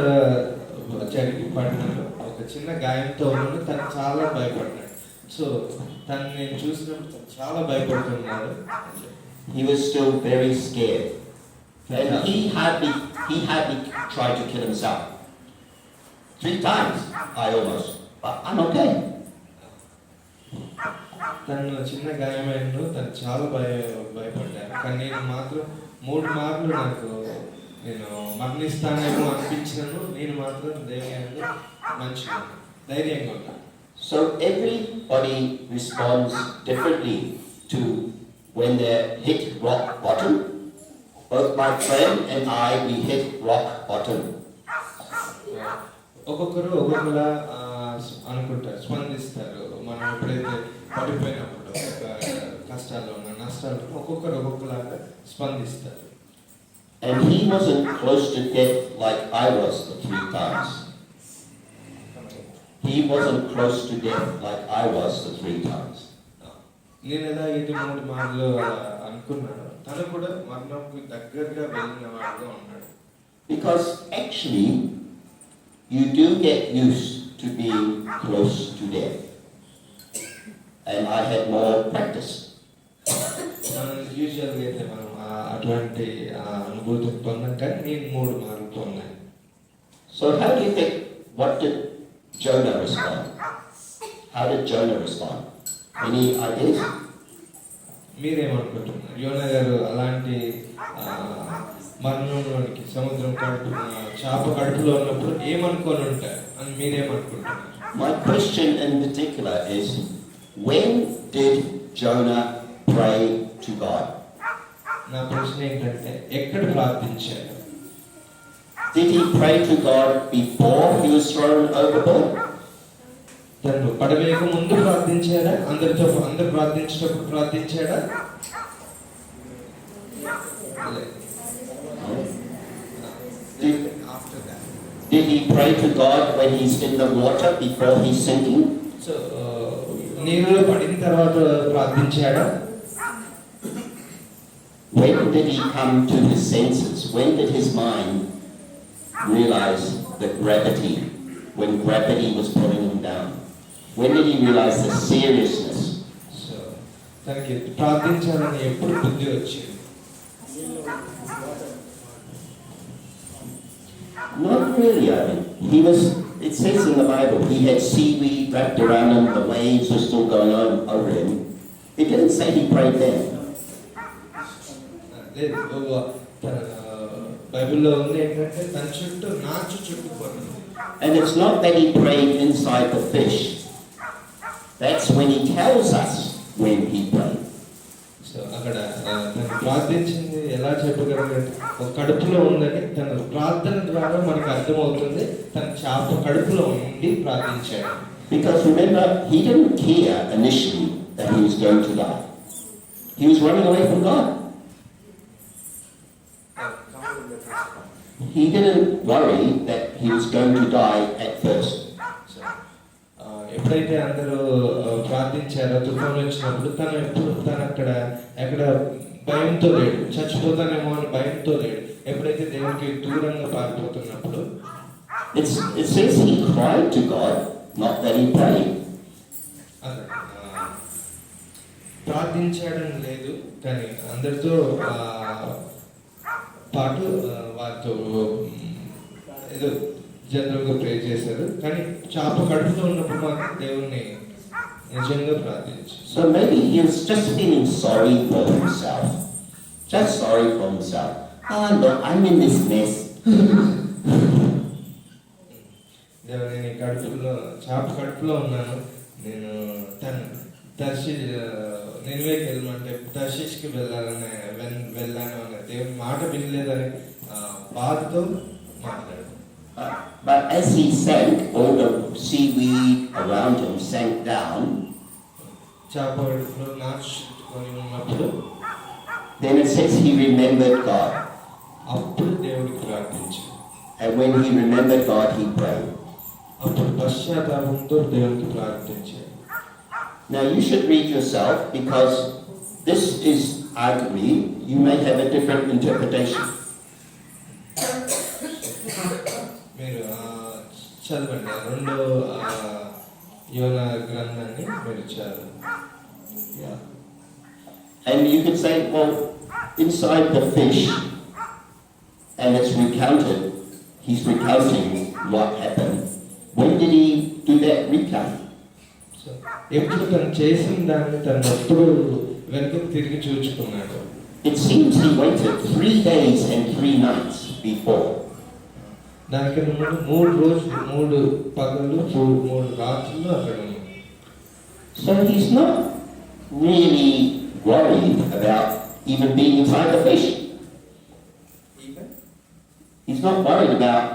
జరిగి పడినాడు, ఒక చిన్న గాయంతో ఉన్నాడు, తను చాలా భయపడ్డాడు. సో తను నేను చూసినప్పుడు తను చాలా భయపడుతున్నాడు. He was still very scared. And he hardly tried to kill himself. 3 times I almost, but I'm okay. తను చిన్న గాయమైండు, తను చాలా భయపడ్డాను, కానీ నేను మాత్రం 3 మార్లు నాకు నేను మరణిస్తానేమో అనిపించినాను. నేను మాత్రం దేవుని మంచిగా ధైర్యంగా ఉన్నాను. So everybody responds differently to when they hit rock bottom. Both my friend and I, we hit rock bottom. ఒక్కొక్కరు ఒక్కొక్కలా అనుకుంటారు, స్పందిస్తారు. మనం ఎప్పుడైతే పడిపోయినప్పుడు కష్టాల్లో ఉన్న నష్టాలు ఒక్కొక్కరు ఒక్కొక్కలాగా స్పందిస్తారు. And he wasn't close to death like I was the 3 times. He wasn't close to death like I was the 3 times. నేను ఎలా 3 మార్లు అనుకున్నాను, తను కూడా మరణంకు దగ్గరగా వెళ్ళిన వాడుగా ఉన్నాడు. Because actually you do get used to being close to death. And I had more practice. యూజువల్గా అయితే మనం అటువంటి అనుభూతి పొందాం, కానీ నేను 3 మార్లు పొందాను. So how do you think, what did Jonah respond? How did Jonah respond? Any ideas? మీరేమనుకుంటున్నారు? యోనా గారు అలాంటి మరణంలోనికి సముద్రం చేప కడుపులో ఉన్నప్పుడు ఏమనుకొని ఉంటారు అని మీరేమనుకుంటున్నారు? My question in particular is, when did Jonah pray to God? నా ప్రశ్న ఏంటంటే ఎక్కడ ప్రార్థించారు? Did he pray to God before he was thrown overboard? తను పడవేయక ముందు ప్రార్థించాడా? అందరు ప్రార్థించేటప్పుడు ప్రార్థించాడా? Did he pray to God when he's in the water before he's sinking? So నీరులో పడిన తర్వాత ప్రార్థించాడా? When did he come to his senses? When did his mind realize the gravity, when gravity was pulling him down? When did he realize the seriousness? So తనకి ప్రార్థించాలని ఎప్పుడు బుద్ధి వచ్చింది? Not really, I mean. It says in the Bible, he had seaweed wrapped around him, the waves were still going on over him. It didn't say he prayed then. తన బైబిల్లో ఉంది ఏంటంటే తన చుట్టూ నాచు చుట్టుకుంటుంది. And it's not that he prayed inside the fish. That's when he tells us when he prayed. So అక్కడ తను ప్రార్థించింది ఎలా చెప్పగలరంటే ఒక కడుపులో ఉందని తన ప్రార్థన ద్వారా మనకు అర్థమవుతుంది తన చేప కడుపులో ఉండి ప్రార్థించాడు. Because remember, he didn't care initially that he was going to die. He was running away from God. He didn't worry that he was going to die at first. ఎప్పుడైతే అందరూ ప్రార్థించారో తుఫాను వచ్చినప్పుడు తను ఎక్కడ భయంతో లేడు, చచ్చిపోతానేమో అని భయంతో లేడు. ఎప్పుడైతే దేవునికి దూరంగా పారిపోతున్నప్పుడు it says he cried to God, not that he prayed. ప్రార్థించడం లేదు, కానీ అందరితో పాటు వారితో ఏదో జనరల్గా ప్రే చేశారు, కానీ చేప కడుపులో ఉన్నప్పుడు మాత్రం దేవుణ్ణి నిజంగా ప్రార్థించారు. So maybe he was just feeling sorry for himself. Just sorry for himself. Look, I'm in this mess. నేను చేప కడుపులో ఉన్నాను, నేను నిన్వేకి వెళ్ళమంటే తర్షీష్కి వెళ్ళాను అనే దేవుని మాట వినలేదని బాధతో మాట్లాడు. But as he sank, all the seaweed around him sank down. చేప కడుపులో నాచుకొని ఉన్నప్పుడు Then it says he remembered God. అప్పుడు దేవుడికి ప్రార్థించాడు. And when he remembered God, he prayed. అప్పుడు పశ్చాత్తాపంతో దేవుడికి ప్రార్థించాడు. Now you should read yourself, because this is arguably, you may have a different interpretation. మీరు చదవండి రెండో యోనా గ్రంథాన్ని మీరు చదవండి. Yeah. And you could say, well, inside the fish, and it's recounted, he's recounting what happened. When did he do that recount? So ఎప్పుడు తను చేసిన దాన్ని తను ఎప్పుడు వెనుకకు తిరిగి చూచుకున్నాడు. It seems he waited 3 days and 3 nights before. దానికన్నా ముందు 3 రోజులు 3 పగళ్ళు 3 రాత్రులు అక్కడ ఉన్నాడు. So he's not really worried about even being inside the fish. He's not worried about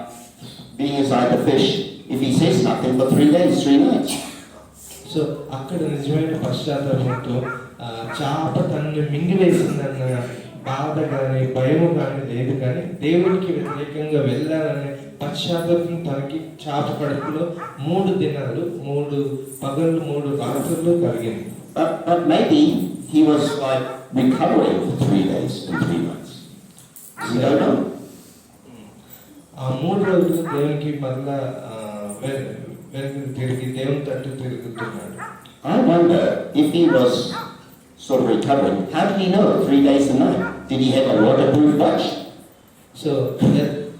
being inside the fish if he says nothing for 3 days, 3 nights. So అక్కడ నిజమైన పశ్చాత్తాపంతో చేప తనని మింగివేసిందన్న బాధ కానీ భయము కానీ లేదు, కానీ దేవుడికి వ్యతిరేకంగా వెళ్ళాలనే పశ్చాత్తాపం తనకి చేప కడుపులో 3 దినాలు 3 పగళ్ళు 3 రాత్రులు కలిగింది. But maybe he was like recovering for 3 days and 3 nights. You don't know. ఆ 3 రోజులు దేవునికి మళ్ళా వెనుక తిరిగి దేవుని తట్టు తిరుగుతున్నాడు. I wonder if he was sort of recovering, how did he know 3 days and night? Did he have a waterproof watch? So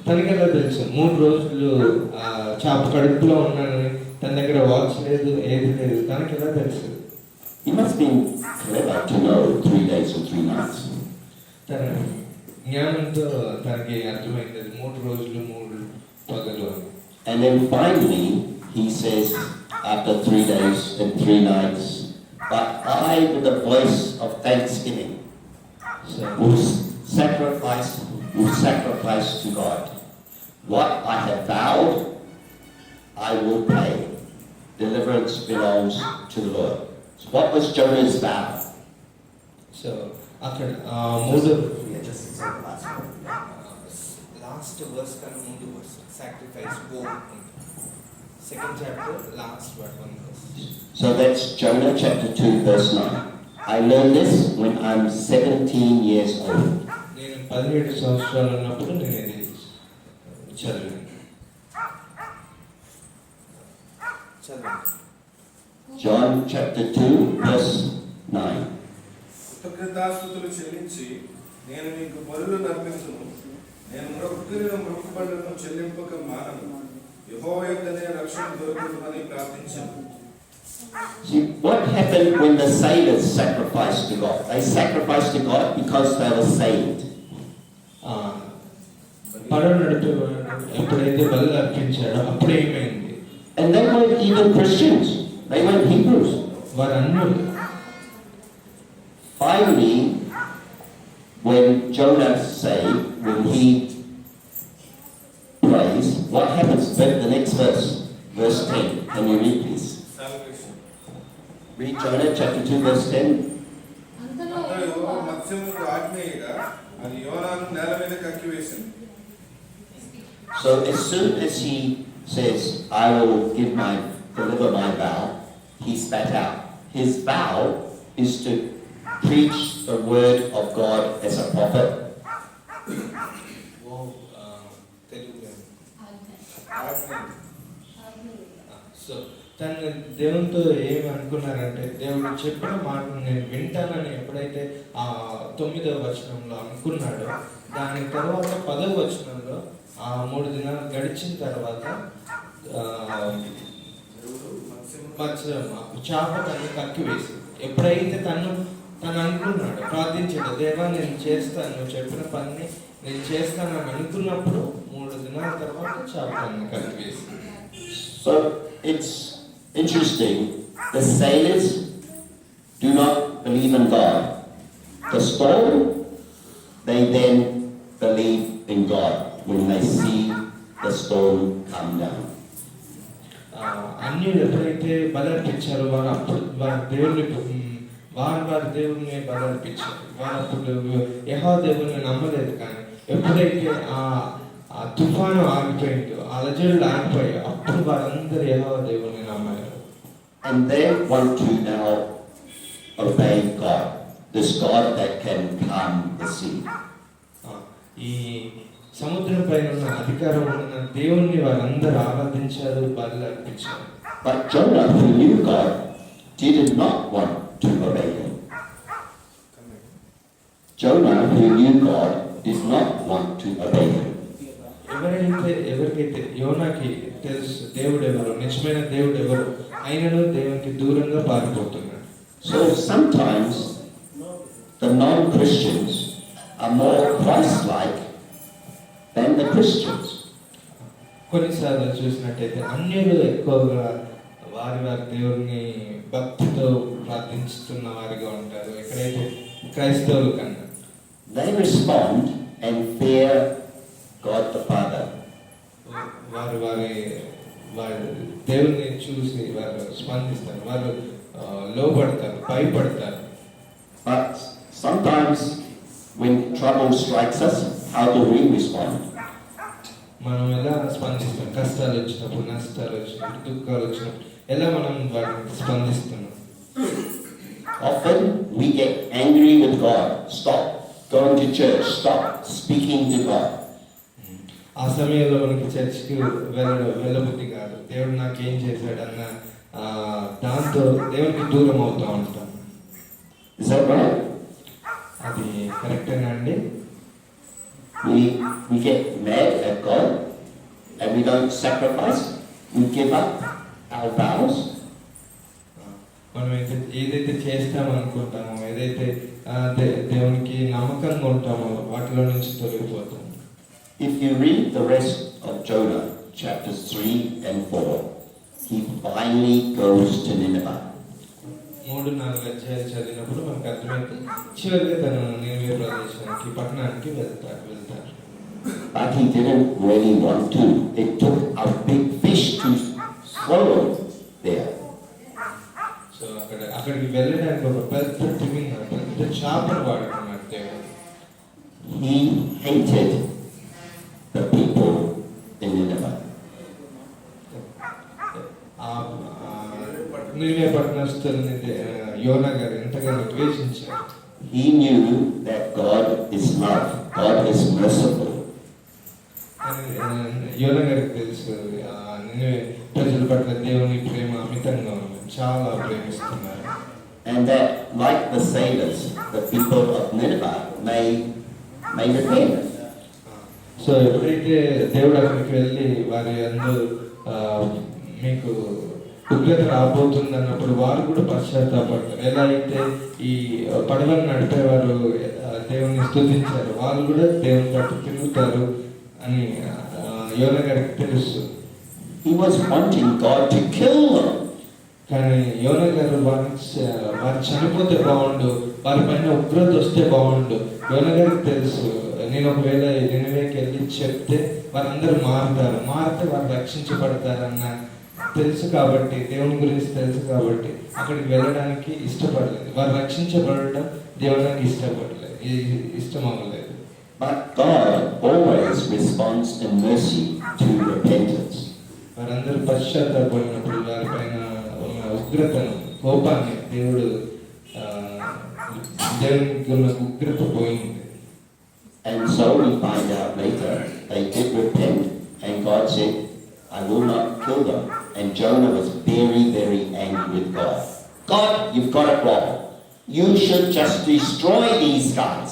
తనకెలా తెలుసు 3 రోజులు చాప కడుపులో ఉన్నానని? తన దగ్గర వాచ్ లేదు, ఏది లేదు, తనకెలా తెలుసు? He must have been clever to know 3 days and 3 nights. తన జ్ఞానంతో తనకి అర్థమైంది 3 రోజులు 3 పగలు అని. And then finally, he says, after 3 days and 3 nights, but I, with a voice of thanksgiving, so will sacrifice to God. What I have vowed, I will pay. Deliverance belongs to the Lord. So what was Jonah's vow? So అక్కడ 3 Yeah, just say the last one. Yeah. Last verse కన్నా ముందు verse sacrifice go second chapter last one verse. So that's Jonah chapter 2 verse 9. I learned this when I'm 17 years old. నేను 17 సంవత్సరాలు ఉన్నప్పుడు నేను ఇది చదివాను. John chapter 2 verse 9. కృతజ్ఞతాస్తుతులు చెల్లించి నేను నీకు బలులు నర్పించును, నేను మొక్కుబడులను చెల్లింపక మానను, యెహోవా యొద్దనే రక్షణ దొరుకుతుందని ప్రార్థించాను. See, what happened when the sailors sacrificed to God? They sacrificed to God because they were saved. పడవ నడిపే ఎప్పుడైతే బలు అర్పించాడో అప్పుడు ఏమైంది? And they weren't even Christians. They weren't Hebrews. వారన్నలు. Finally, when Jonah saved, when he prays, what happens? The next verse, verse 10. Can you read please? Read Jonah chapter 2 verse 10. అంతలో యెహోవా మత్స్యముకు ఆజ్ఞేయగా అది యోనాను నేల మీద కక్కివేసింది. So as soon as he says, I will deliver my vow, he spat out. His vow is to preach the word of God as a prophet. So తను దేవునితో ఏమనుకున్నారంటే, దేవుడు చెప్పిన మాటను నేను వింటానని ఎప్పుడైతే 9వ వచనంలో అనుకున్నాడో, దాని తర్వాత 10వ వచనంలో 3 దినాలు గడిచిన తర్వాత చాప తను కక్కివేసి, ఎప్పుడైతే తను అనుకున్నాడు, ప్రార్థించాడు, దేవా నేను చేస్తాను, నువ్వు చెప్పిన పని నేను చేస్తానని అనుకున్నప్పుడు 3 దినాల తర్వాత చాప తను కక్కివేసి. So it's interesting. The sailors do not believe in God. The storm, they then believe in God when they see the storm come down. అన్యులు ఎప్పుడైతే బలర్పించారో వారు అప్పుడు వారి దేవుని బలర్పించారు. వారు అప్పుడు యెహోవా దేవుని నమ్మలేదు. కానీ ఎప్పుడైతే ఆ తుఫాను ఆగిపోయిందో, అలజడులు ఆగిపోయాయి, అప్పుడు వారందరూ యెహోవా దేవుని నమ్మారు. And they want to now obey God, this God that can calm the sea. ఈ సముద్రం పైన ఉన్న అధికారం ఉన్న దేవుణ్ణి వారందరూ ఆరాధించారు, బలులు అర్పించారు. But Jonah, who knew God, did not want to obey him. Jonah, who knew God, did not want to obey him. ఎవరికైతే యోనాకి తెలుసు దేవుడు ఎవరు, నిజమైన దేవుడు ఎవరు, ఆయనను దేవునికి దూరంగా పారిపోతున్నాడు. So sometimes the non-Christians are more Christ-like than the Christians. కొన్నిసార్లు చూసినట్టయితే అన్యులు ఎక్కువగా వారి దేవుని భక్తితో ప్రార్థించుతున్న వారిగా ఉంటారు, ఎక్కడైతే క్రైస్తవుల కన్నా. They respond and fear God the Father. వారు దేవుని చూసి వారు స్పందిస్తారు, వారు లోపడతారు, భయపడతారు. But sometimes when trouble strikes us, how do we respond? మనం ఎలా స్పందిస్తాం? కష్టాలు వచ్చినప్పుడు, నష్టాలు వచ్చినప్పుడు, దుఃఖాలు వచ్చినప్పుడు ఎలా మనం వాటికి స్పందిస్తున్నాం? Often we get angry with God. Stop going to church. Stop speaking to God. ఆ సమయంలో మనకి చర్చ్కి వెళ్ళబుద్ధి కాదు. దేవుడు నాకేం చేశాడన్న దాంతో దేవునికి దూరం అవుతూ ఉంటాం. Is that right? అది కరెక్టేనా అండి? We get mad at God and we don't sacrifice. We give up our vows. మనం ఏదైతే చేస్తామనుకుంటామో, ఏదైతే దేవునికి నమ్మకంగా ఉంటామో వాటిలో నుంచి తొలగిపోతాం. If you read the rest of Jonah, chapters 3 and 4, he finally goes to Nineveh. 3-4 అధ్యాయాలు చదివినప్పుడు మనకు అర్థమైతే చివరిగా తను నినివే ప్రదేశానికి, పట్టణానికి వెళ్తారు. But he didn't really want to. It took a big fish to swallow there. So అక్కడికి వెళ్ళడానికి ఒక పెద్ద చేపను వాడుకున్నారు దేవుడు. He hated the people in Nineveh. Nineveh పట్టణస్థుల్ని యోనా గారు ఎంతగానో ద్వేషించారు. He knew that God is love. God is merciful. యోనా గారికి తెలుసు నినివే ప్రజల పట్ల దేవుని ప్రేమ అమితంగా ఉంది, చాలా ప్రేమిస్తున్నారు. And that, like the sailors, the people of Nineveh may repent. So ఎప్పుడైతే దేవుడు అక్కడికి వెళ్ళి వారి అందరూ మీకు ఉగ్రత రాబోతుంది అన్నప్పుడు వారు కూడా పశ్చాత్తాపడతారు. ఎలా అయితే ఈ పడవను నడిపేవారు దేవుని స్తుతించారు, వాళ్ళు కూడా దేవుని తట్టు తిరుగుతారు అని యోనా గారికి తెలుసు. He was wanting God to kill them. కానీ యోనా గారు వారు చనిపోతే బాగుండు, వారి పైన ఉగ్రత వస్తే బాగుండు. యోనా గారికి తెలుసు, నేను ఒకవేళ నినివేకి వెళ్ళి చెప్తే వారందరూ మారితే వారు రక్షించబడతారన్న తెలుసు కాబట్టి, దేవుని గురించి తెలుసు కాబట్టి అక్కడికి వెళ్ళడానికి ఇష్టపడలేదు. వారు రక్షించబడడం దేవునికి ఇష్టం అవ్వలేదు. But God always responds in mercy to repentance. వారందరూ పశ్చాత్తాపడినప్పుడు వారి పైన ఉన్న ఉగ్రతను, కోపాన్ని దేవునికి ఉన్న ఉగ్రత పోయింది. And so we find out later they did repent, and God said, I will not kill them. And Jonah was very, very angry with God. God, you've got it wrong. You should just destroy these guys.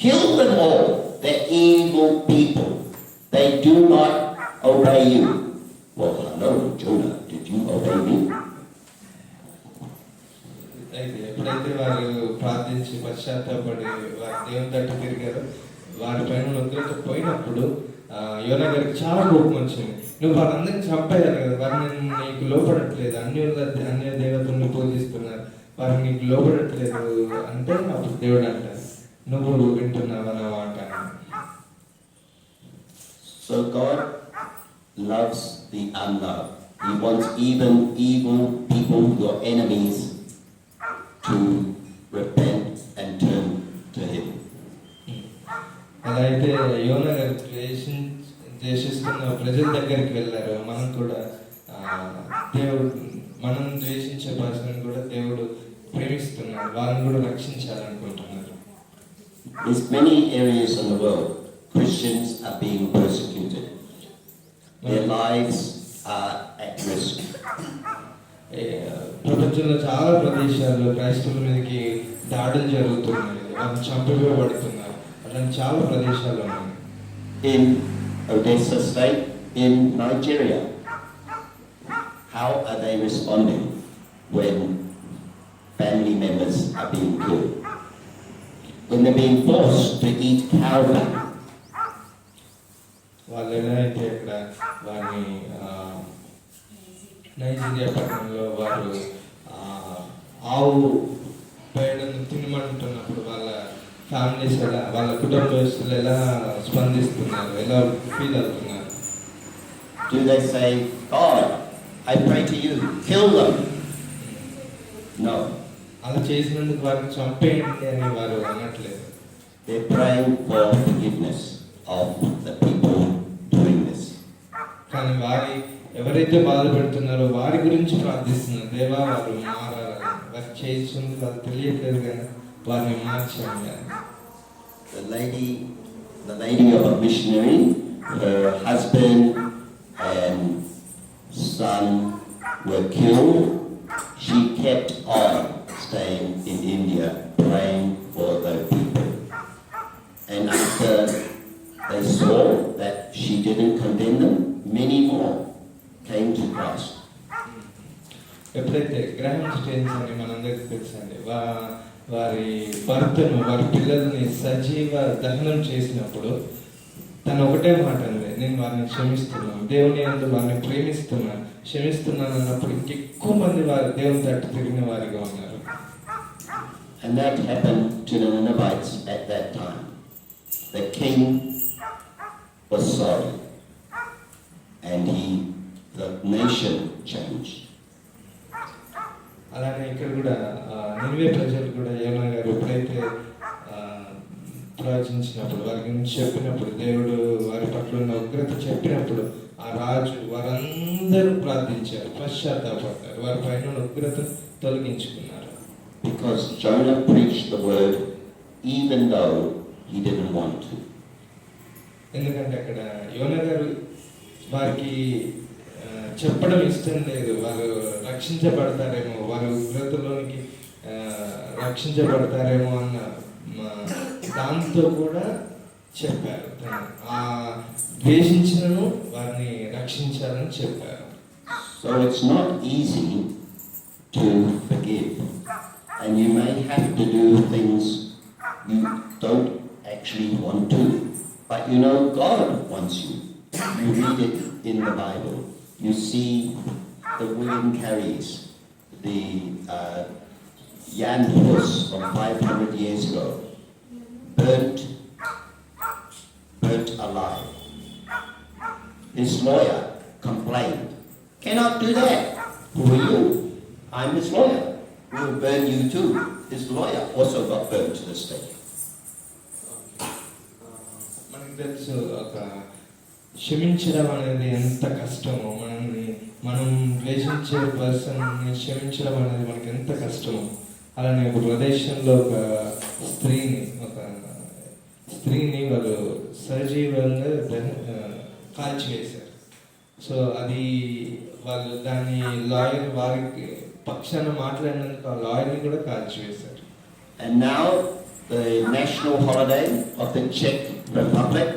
Kill them all. They're evil people. They do not obey you. Well, hello, Jonah, did you obey me? అయితే ఎప్పుడైతే వారు ప్రార్థించి పశ్చాత్తాపడి వారి దేవుని తట్టు తిరిగారో, వారి పైన ఉగ్రత పోయినప్పుడు యోనా గారికి చాలా కోపం వచ్చింది. నువ్వు వారందరినీ చంపేయాలి కదా, వారిని నీకు లోపడట్లేదు, అన్య దేవతలను పూజిస్తున్నారు, వారు నీకు లోపడట్లేదు అంటే అప్పుడు దేవుడు అంటారు, నువ్వు వింటున్నావా నా మాట. So God loves the unloved. He wants even evil people, your enemies, to repent and turn to Him. అలా అయితే యోనా గారు ద్వేషిస్తున్న ప్రజల దగ్గరికి వెళ్ళారు. మనం కూడా దేవుడు మనం ద్వేషించే భాషను కూడా దేవుడు ప్రేమిస్తున్నాడు, వారిని కూడా రక్షించాలనుకుంటున్నారు. There's many areas in the world Christians are being persecuted. Their lives are at risk. ప్రపంచంలో చాలా ప్రదేశాల్లో క్రైస్తవుల మీదకి దాడులు జరుగుతున్నాయి, వాళ్ళు చంపివేయబడుతున్నారు. అలాంటి చాలా ప్రదేశాలు ఉన్నాయి. In Odessa state, in Nigeria, how are they responding when family members are being killed? When they're being forced to eat cow dung? వాళ్ళు ఎలా అయితే ఇక్కడ వారిని నైజీరియా పట్టణంలో వారు ఆవు పేడను తినమంటున్నప్పుడు వాళ్ళ ఫ్యామిలీస్ ఎలా, వాళ్ళ కుటుంబస్తులు ఎలా స్పందిస్తున్నారు, ఎలా ఫీల్ అవుతున్నారు? Do they say, God, I pray to you, kill them? No. అలా చేసినందుకు వారిని చంపేయండి అని వారు అనట్లేదు. They're praying for forgiveness of the people doing this. కానీ వారి ఎవరైతే బాధపడుతున్నారో వారి గురించి ప్రార్థిస్తున్నారు. దేవా, వారు మారాలి, వారు చేస్తుంది వాళ్ళు తెలియట్లేదు కానీ వారిని మార్చాలి. The lady of a missionary her husband and son were killed, she kept on staying in India, praying for the people. And after they saw that she didn't condemn them, many more came to Christ. ఎప్పుడైతే గ్రహం స్టేన్స్ అని మనందరికీ తెలుసండి వారి భర్తను వారి పిల్లల్ని సజీవ దహనం చేసినప్పుడు తను ఒకటే మాట అండి, నేను వారిని క్షమిస్తున్నాను, దేవుని యందు వారిని ప్రేమిస్తున్నాను, క్షమిస్తున్నాను అన్నప్పుడు ఇంకెక్కువ మంది వారు దేవుని తట్టు తిరిగిన వారిగా ఉన్నారు. And that happened to the Ninevites at that time. The king was sorry, and the nation changed. అలానే ఇక్కడ కూడా నినివే ప్రజలు కూడా యోనా గారు ఎప్పుడైతే ప్రవచించినప్పుడు వారి గురించి చెప్పినప్పుడు దేవుడు వారి పట్ల ఉన్న ఉగ్రత చెప్పినప్పుడు ఆ రాజు వారందరూ ప్రార్థించారు, పశ్చాత్తాపడ్డారు, వారి పైన ఉగ్రత తొలగించుకున్నారు. Because Jonah preached the word even though he didn't want to. ఎందుకంటే అక్కడ యోనా గారు వారికి చెప్పడం ఇష్టం లేదు, వారు రక్షించబడతారేమో, వారి ఉగ్రతలోనికి రక్షించబడతారేమో అన్న దాంతో కూడా చెప్పారు. ఆ ద్వేషించినను వారిని రక్షించాలని చెప్పారు. So it's not easy to forgive, and you may have to do things you don't actually want to, but you know God wants you. You read it in the Bible. You see the William Carries, the Jan Hus from 500 years ago, burnt alive. His lawyer complained, "Cannot do that. Who are you? I'm his lawyer. We'll burn you too." His lawyer also got burned to the stake. మనకు తెలుసు ఒక క్షమించడం అనేది ఎంత కష్టమో, మనం ద్వేషించే పర్సన్ని క్షమించడం అనేది మనకి ఎంత కష్టమో. అలానే ఒక ప్రదేశంలో ఒక స్త్రీని వాళ్ళు సజీవంగా కాల్చివేశారు. సో అది వాళ్ళు దాన్ని లాయర్ వారికి పక్షాన మాట్లాడినందుకు ఆ లాయర్ని కూడా కాల్చివేశారు. And now the national holiday of the Czech Republic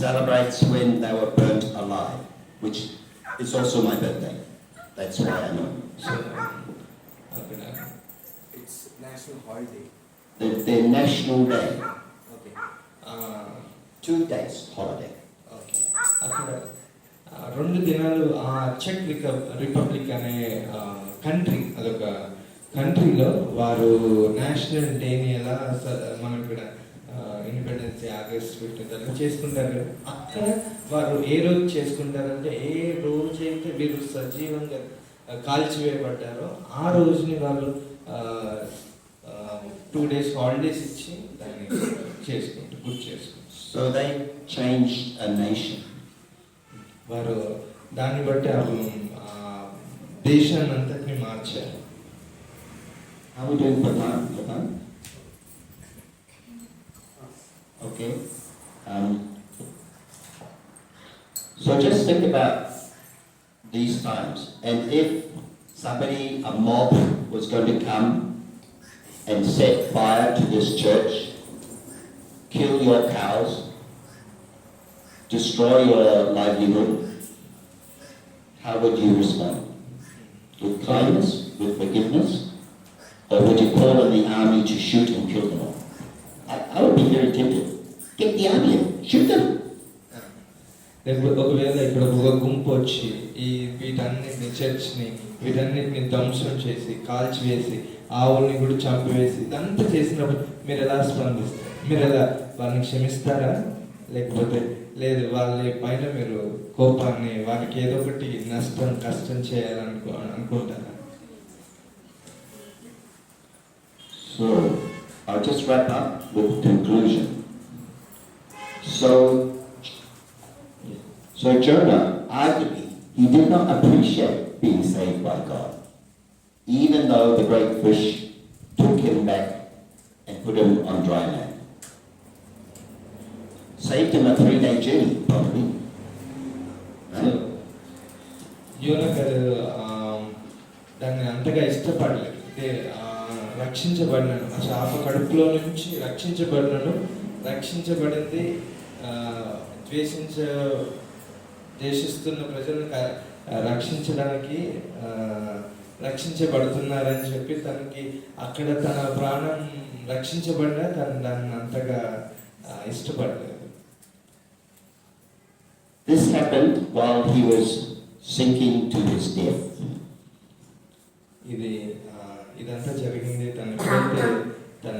celebrates when they were burnt alive, which is also my birthday. That's why I know. So అక్కడ It's national holiday. Their national day, Okay. 2 days holiday. Okay, అక్కడ 2 దినాలు ఆ చెక్ రిపబ్లిక్ అనే కంట్రీ, అదొక కంట్రీలో వారు నేషనల్ డేని ఎలా మనం ఇక్కడ ఇండిపెండెన్స్ డే ఆగస్ట్ 15 అలా చేసుకుంటారు కదా, అక్కడ వారు ఏ రోజు చేసుకుంటారంటే ఏ రోజైతే వీరు సజీవంగా కాల్చివేయబడ్డారో ఆ రోజుని వాళ్ళు 2 days హాలిడేస్ ఇచ్చి దాన్ని గుర్తు చేసుకుంటారు. So they changed a nation. వారు దాన్ని బట్టి దేశాన్ని అంతటిని మార్చారు. How are we doing for time? Okay. So just think about these times, and if a mob was going to come and set fire to this church, kill your cows, destroy your livelihood, how would you respond? With kindness, with forgiveness, or would you call on the army to shoot and kill them all? I would be very tempted. Get the army in, shoot them. లేకపోతే ఒకవేళ ఇక్కడ ఒక గుంపు వచ్చి వీటన్నిటిని చర్చ్ని వీటన్నిటిని ధ్వంసం చేసి కాల్చివేసి ఆవుల్ని కూడా చంపివేసి ఇదంతా చేసినప్పుడు మీరు ఎలా స్పందిస్తారు? మీరు ఎలా వాళ్ళని క్షమిస్తారా? లేకపోతే లేదు వాళ్ళ పైన మీరు కోపాన్ని వారికి ఏదో ఒకటి కష్టం చేయాలనుకుంటారా? So, I'll just wrap up with conclusion. So Jonah, arguably, he did not appreciate being saved by God, even though the great fish took him back and put him on dry land. So saved him a 3-day journey, probably. Right? యోనా గారు దాన్ని అంతగా ఇష్టపడలేదు. రక్షించబడినాను, ఆ చేప కడుపులో నుంచి రక్షించబడింది ద్వేషిస్తున్న ప్రజలను రక్షించడానికి రక్షించబడుతున్నారని చెప్పి తనకి అక్కడ తన ప్రాణం రక్షించబడినా తను దాన్ని అంతగా ఇష్టపడలేదు. This happened while he was sinking to his death. ఇదంతా జరిగింది తన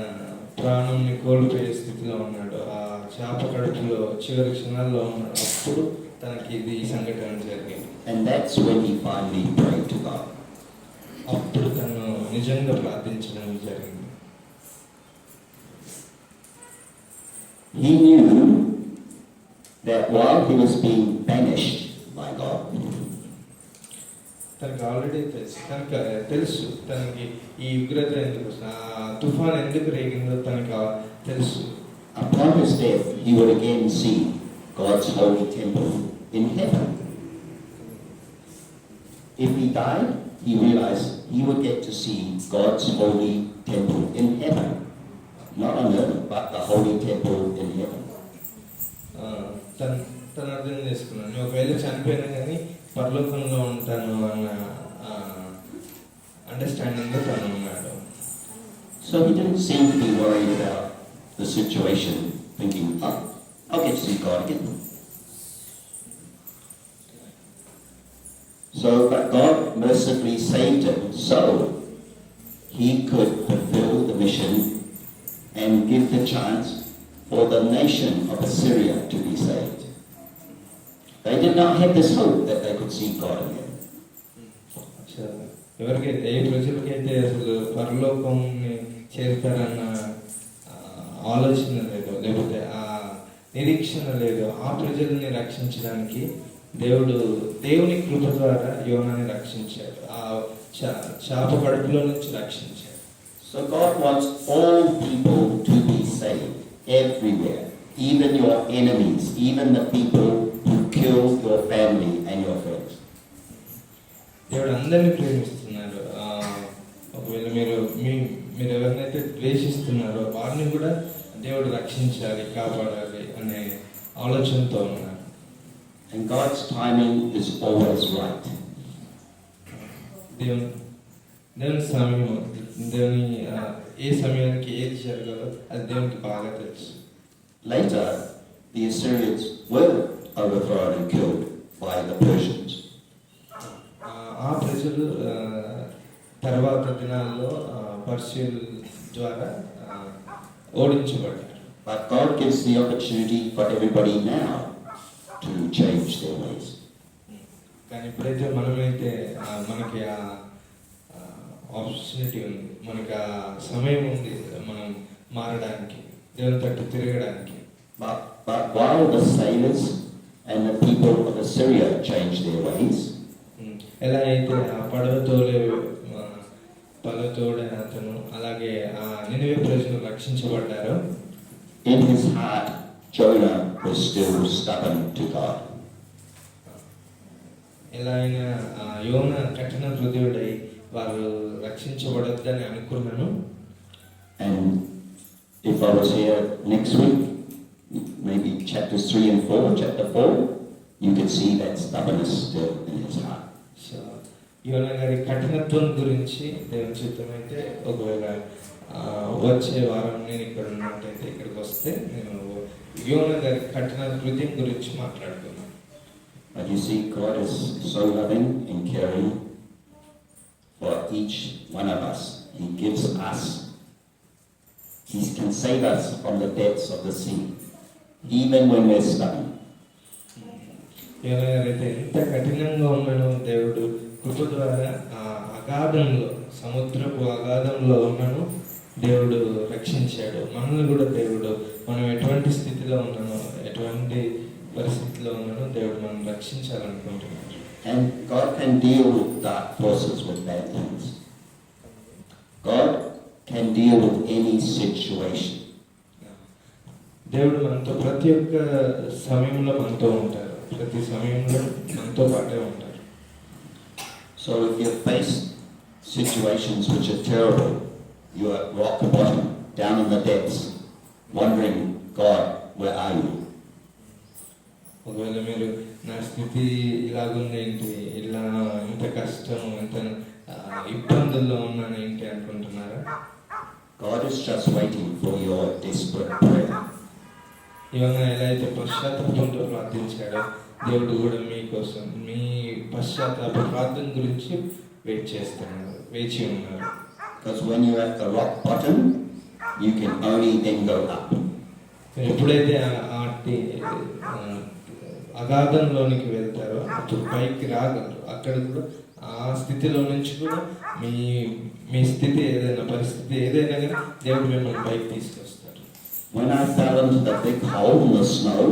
ప్రాణంని కోల్పోయే స్థితిలో ఉన్నాడు, ఆ చేప కడుపులో చివరి క్షణాల్లో ఉన్నాడు. అప్పుడు తనకి ఈ సంఘటన జరిగింది. And that's when he finally prayed to God. అప్పుడు తను నిజంగా ప్రార్థించడం జరిగింది. He knew that while he was being banished by God, తనకు ఆల్రెడీ తెలుసు తనకి ఈ ఉగ్రత ఎందుకు, తుఫాన్ ఎందుకు రేగిందో తనకు తెలుసు. upon his death, he would again see God's holy temple in heaven. If he died, he realized he would get to see God's holy temple in heaven. Not on earth, but the holy temple in heaven. తను అర్థం చేసుకున్నాను, ఒకవేళ చనిపోయినా కానీ పరలోకంలో ఉంటాను అన్న అండర్స్టాండింగ్లో తను ఉన్నాడు. So he didn't seem to be worried about the situation, thinking, oh, I'll get to see God again. So, but God mercifully saved him so he could fulfill the mission and give the chance for the nation of Assyria to be saved. They did not have this hope that they could see God again. ఎవరికైతే ఏ ప్రజలకైతే అసలు పరలోకంని చేరుతారన్న ఆలోచన లేదు, లేకపోతే ఆ నిరీక్షణ లేదు, ఆ ప్రజల్ని రక్షించడానికి దేవుని కృప ద్వారా యోనాని రక్షించాడు, ఆ చేప కడుపులో నుంచి రక్షించాడు. So God wants all people to be saved everywhere, even your enemies, even the people who kill your family and your friends. దేవుడు అందరినీ ప్రేమిస్తున్నాడు. ఒకవేళ మీరు ఎవరినైతే ద్వేషిస్తున్నారో వారిని కూడా దేవుడు రక్షించాలి, కాపాడాలి అనే ఆలోచనతో ఉన్నారు. And God's timing is always right. దేవుని సమయం, దేవుని ఏ సమయానికి ఏది జరగాలో అది దేవునికి బాగా తెలుసు. Later, the Assyrians were overthrown and killed by the Persians. ఆ ప్రజలు తర్వాత దినాల్లో పర్షియన్ ద్వారా ఓడించబడ్డారు. But God gives the opportunity for everybody now to change their ways. కానీ ఇప్పుడైతే మనమైతే మనకి ఆ ఆపర్చునిటీ ఉంది, మనకి ఆ సమయం ఉంది మనం మారడానికి, దేవుని తట్టు తిరగడానికి. But while the sailors and the people of Assyria changed their ways, ఎలా అయితే ఆ పడవ తోడే అతను అలాగే ఆ నినివే ప్రజలు రక్షించబడ్డారో, in his heart Jonah was still stubborn to God. ఎలా అయినా యోన కఠిన హృదయుడై వారు రక్షించబడొద్దని అనుకున్నాను. And if I was here next week, maybe chapters 3 and 4, chapter 4, you could see that stubbornness still in his heart. So యోన గారి కఠినత్వం గురించి దేవుని చిత్తమైతే ఒకవేళ వచ్చే వారం నేను ఇక్కడ ఉన్నట్టయితే ఇక్కడికి వస్తే నేను యోన గారి కఠిన హృదయం గురించి మాట్లాడుతున్నాను. But you see, God is so loving and caring for each one of us. He gives us, He can save us from the depths of the sea, even when we're stubborn. ఎవరైతే ఎంత కఠినంగా ఉన్నానో దేవుడు కృప ద్వారా అగాధంలో, సముద్రపు అగాధంలో ఉన్నాను దేవుడు రక్షించాడు. మనల్ని కూడా దేవుడు మనం ఎటువంటి స్థితిలో ఉన్నానో, ఎటువంటి పరిస్థితిలో ఉన్నానో దేవుడు మనం రక్షించాలనుకుంటున్నాడు. And God can deal with dark forces, with bad things. God can deal with any situation. దేవుడు మనతో ప్రతి ఒక్క సమయంలో మనతో ఉంటారు, ప్రతి సమయంలో మనతో పాటే ఉంటారు. So if you face situations which are terrible, you are at rock bottom, down in the depths, wondering, God, where are you? ఒకవేళ మీరు నా స్థితి ఇలాగుందేంటి, ఇలా ఇంత కష్టం, ఇంత ఇబ్బందుల్లో ఉన్నాను ఏంటి అనుకుంటున్నారా? God is just waiting for your desperate prayer. ఏమన్నా ఎలా అయితే పశ్చాత్తాపంతో ప్రార్థించాడో దేవుడు కూడా మీకోసం మీ పశ్చాత్తాప ప్రార్థన గురించి వేచి ఉన్నారు. Because when you're at the rock bottom, you can only then go up. మీరు ఎప్పుడైతే అగాధంలోనికి వెళ్తారో అప్పుడు పైకి రాగలరు. అక్కడ కూడా ఆ స్థితిలో నుంచి కూడా మీ స్థితి ఏదైనా పరిస్థితి ఏదైనా కానీ దేవుడు మిమ్మల్ని పైకి తీసుకొస్తారు. When I fell into the big hole in the snow,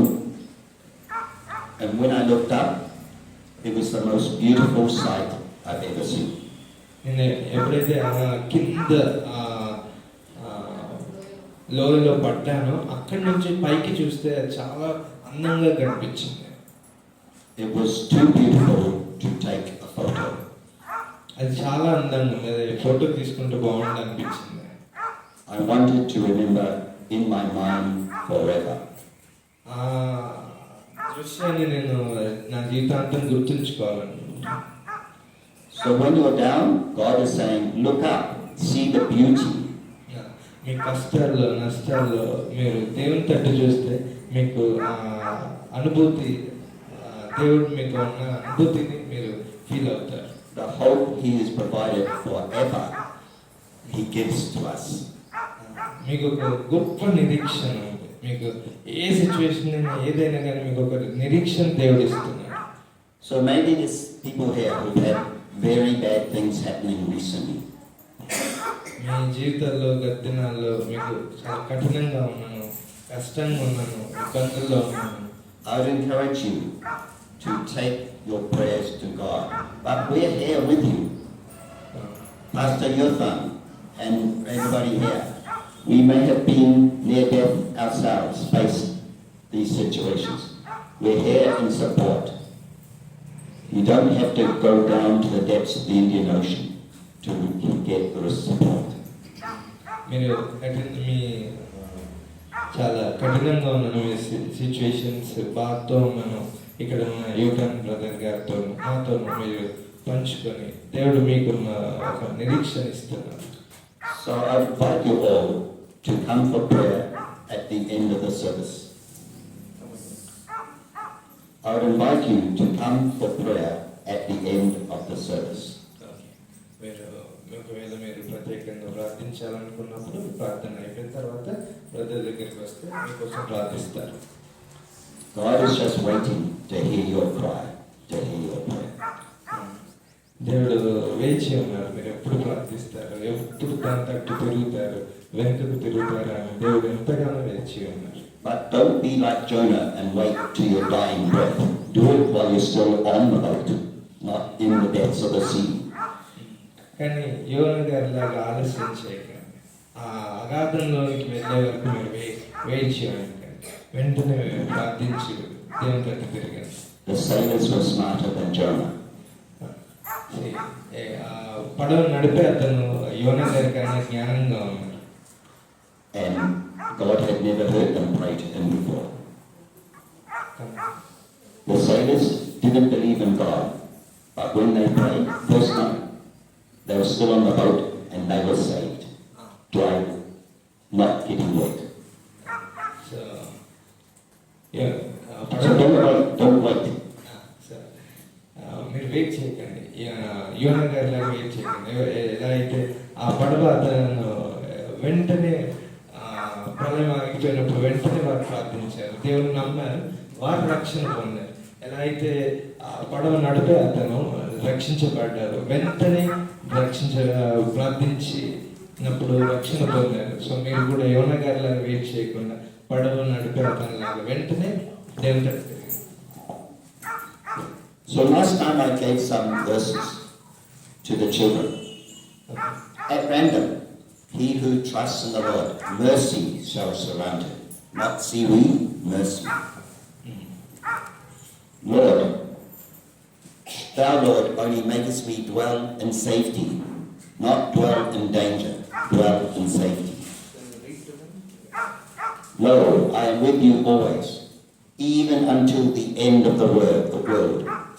and when I looked up, it was the most beautiful sight I've ever seen. నేను ఎప్పుడైతే కింద లోయలో పడ్డానో అక్కడి నుంచి పైకి చూస్తే చాలా అందంగా కనిపించింది. It was too beautiful to take a photo. అది చాలా అందంగా ఉంది, అది ఫోటో తీసుకుంటే బాగుంది అనిపించింది. I wanted to remember in my mind forever. ఆ దృశ్యాన్ని నేను నా జీవితాంతం గుర్తుంచుకోవాలనుకుంటున్నాను. So when you're down, God is saying, look up, see the beauty. మీ కష్టాల్లో నష్టాల్లో మీరు దేవుని తట్టు చూస్తే మీకు ఆ అనుభూతి, దేవుడు మీకు ఉన్న అనుభూతిని మీరు ఫీల్ అవుతారు. The hope He has provided forever, He gives to us. మీకు ఒక గొప్ప నిరీక్షణ ఉంది. మీకు ఏ సిచ్యువేషన్ అయినా ఏదైనా కానీ మీకు ఒక నిరీక్షణ దేవుడు ఇస్తున్నాడు. So maybe there's people here who've had very bad things happening recently. మీ జీవితాల్లో గత దినాల్లో మీకు చాలా కఠినంగా ఉన్నాను, కష్టంగా ఉన్నాను, ఇబ్బందుల్లో ఉన్నాను. I would encourage you to take your prayers to God. But we're here with you. Pastor Yothan and everybody here. We may have been near death ourselves, faced these situations. We're here in support. You don't have to go down to the depths of the Indian Ocean to get the support. మీరు మీ చాలా కఠినంగా ఉన్నాను, మీ సిచ్యువేషన్స్ బాధతో ఉన్నాను, ఇక్కడ ఉన్న యూటన్ బ్రదర్ గారితో మాతో మీరు పంచుకొని దేవుడు మీకున్న ఒక నిరీక్షణ ఇస్తున్నారు. So I invite you all to come for prayer at the end of the service. I would invite you to come for prayer at the end of the service. మీరు ఒకవేళ మీరు ప్రత్యేకంగా ప్రార్థించాలనుకున్నప్పుడు ప్రార్థన అయిపోయిన తర్వాత బ్రదర్ దగ్గరికి వస్తే మీకోసం ప్రార్థిస్తారు. God is just waiting to hear your cry, to hear your prayer. దేవుడు వేచి ఉన్నారు, మీరు ఎప్పుడు ప్రార్థిస్తారు, ఎప్పుడు దాని తట్టు తిరుగుతారు, వెనుకకు తిరుగుతారు అని దేవుడు ఎంతగానో వేచి ఉన్నారు. But don't be like Jonah and wait to your dying breath. Do it while you're still on the boat, not in the depths of the sea. కానీ యోన గారిలాగా ఆలస్యం చేయకండి. ఆ అగాధంలోనికి వెళ్ళే వరకు మీరు వేచి ఉండకండి, వెంటనే ప్రార్థించి దేవుని తట్టు తిరగండి. The sailors were smarter than Jonah. పడవ నడిపే అతను యోన గారి కన్నా జ్ఞానంగా ఉన్నారు. And God had never heard them pray to Him before. The sailors didn't believe in God, but when they prayed, verse 9, they were still on the boat and they were saved, dry, not getting wet. So, So don't wait. మీరు వెయిట్ చేయకండి, యోన గారిలాగా వెయిట్ చేయకండి. ఎలా అయితే ఆ పడవ అతను వెంటనే ప్రళయం ఆగిపోయినప్పుడు వెంటనే వారు ప్రార్థించారు, దేవుని నమ్మారు, వారు రక్షణ పొందారు. ఎలా అయితే ఆ పడవ నడిపే అతను రక్షించబడ్డారు, వెంటనే ప్రార్థించినప్పుడు రక్షణ పొందారు. సో మీరు కూడా యోన గారిలాగా వెయిట్ చేయకుండా పడవ నడిపే అతను లాగా వెంటనే దేవుని. So last time I gave some verses to the children. At random, he who trusts in the Lord, mercy shall surround him. not seaweed, mercy. Lord, thou, Lord, only makest me dwell in safety, not dwell in danger, dwell in safety. Lo, I am with you always, even until the end of the world,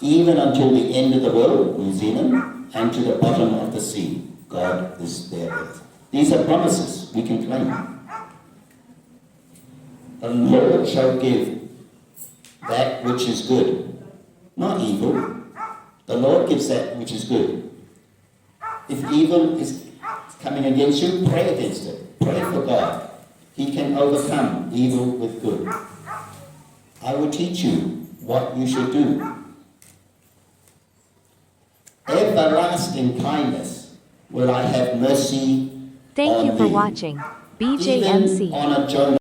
even until the end of the world, New Zealand, and to the bottom of the sea. God is there. These are promises we can claim. The Lord shall give that which is good, not evil. The Lord gives that which is good. If evil is coming against you, pray against it. Pray for God. He can overcome evil with good. I will teach you what you should do. Everlasting kindness will I have mercy Thank on you for thee. watching Even BJMC. on a Jonah.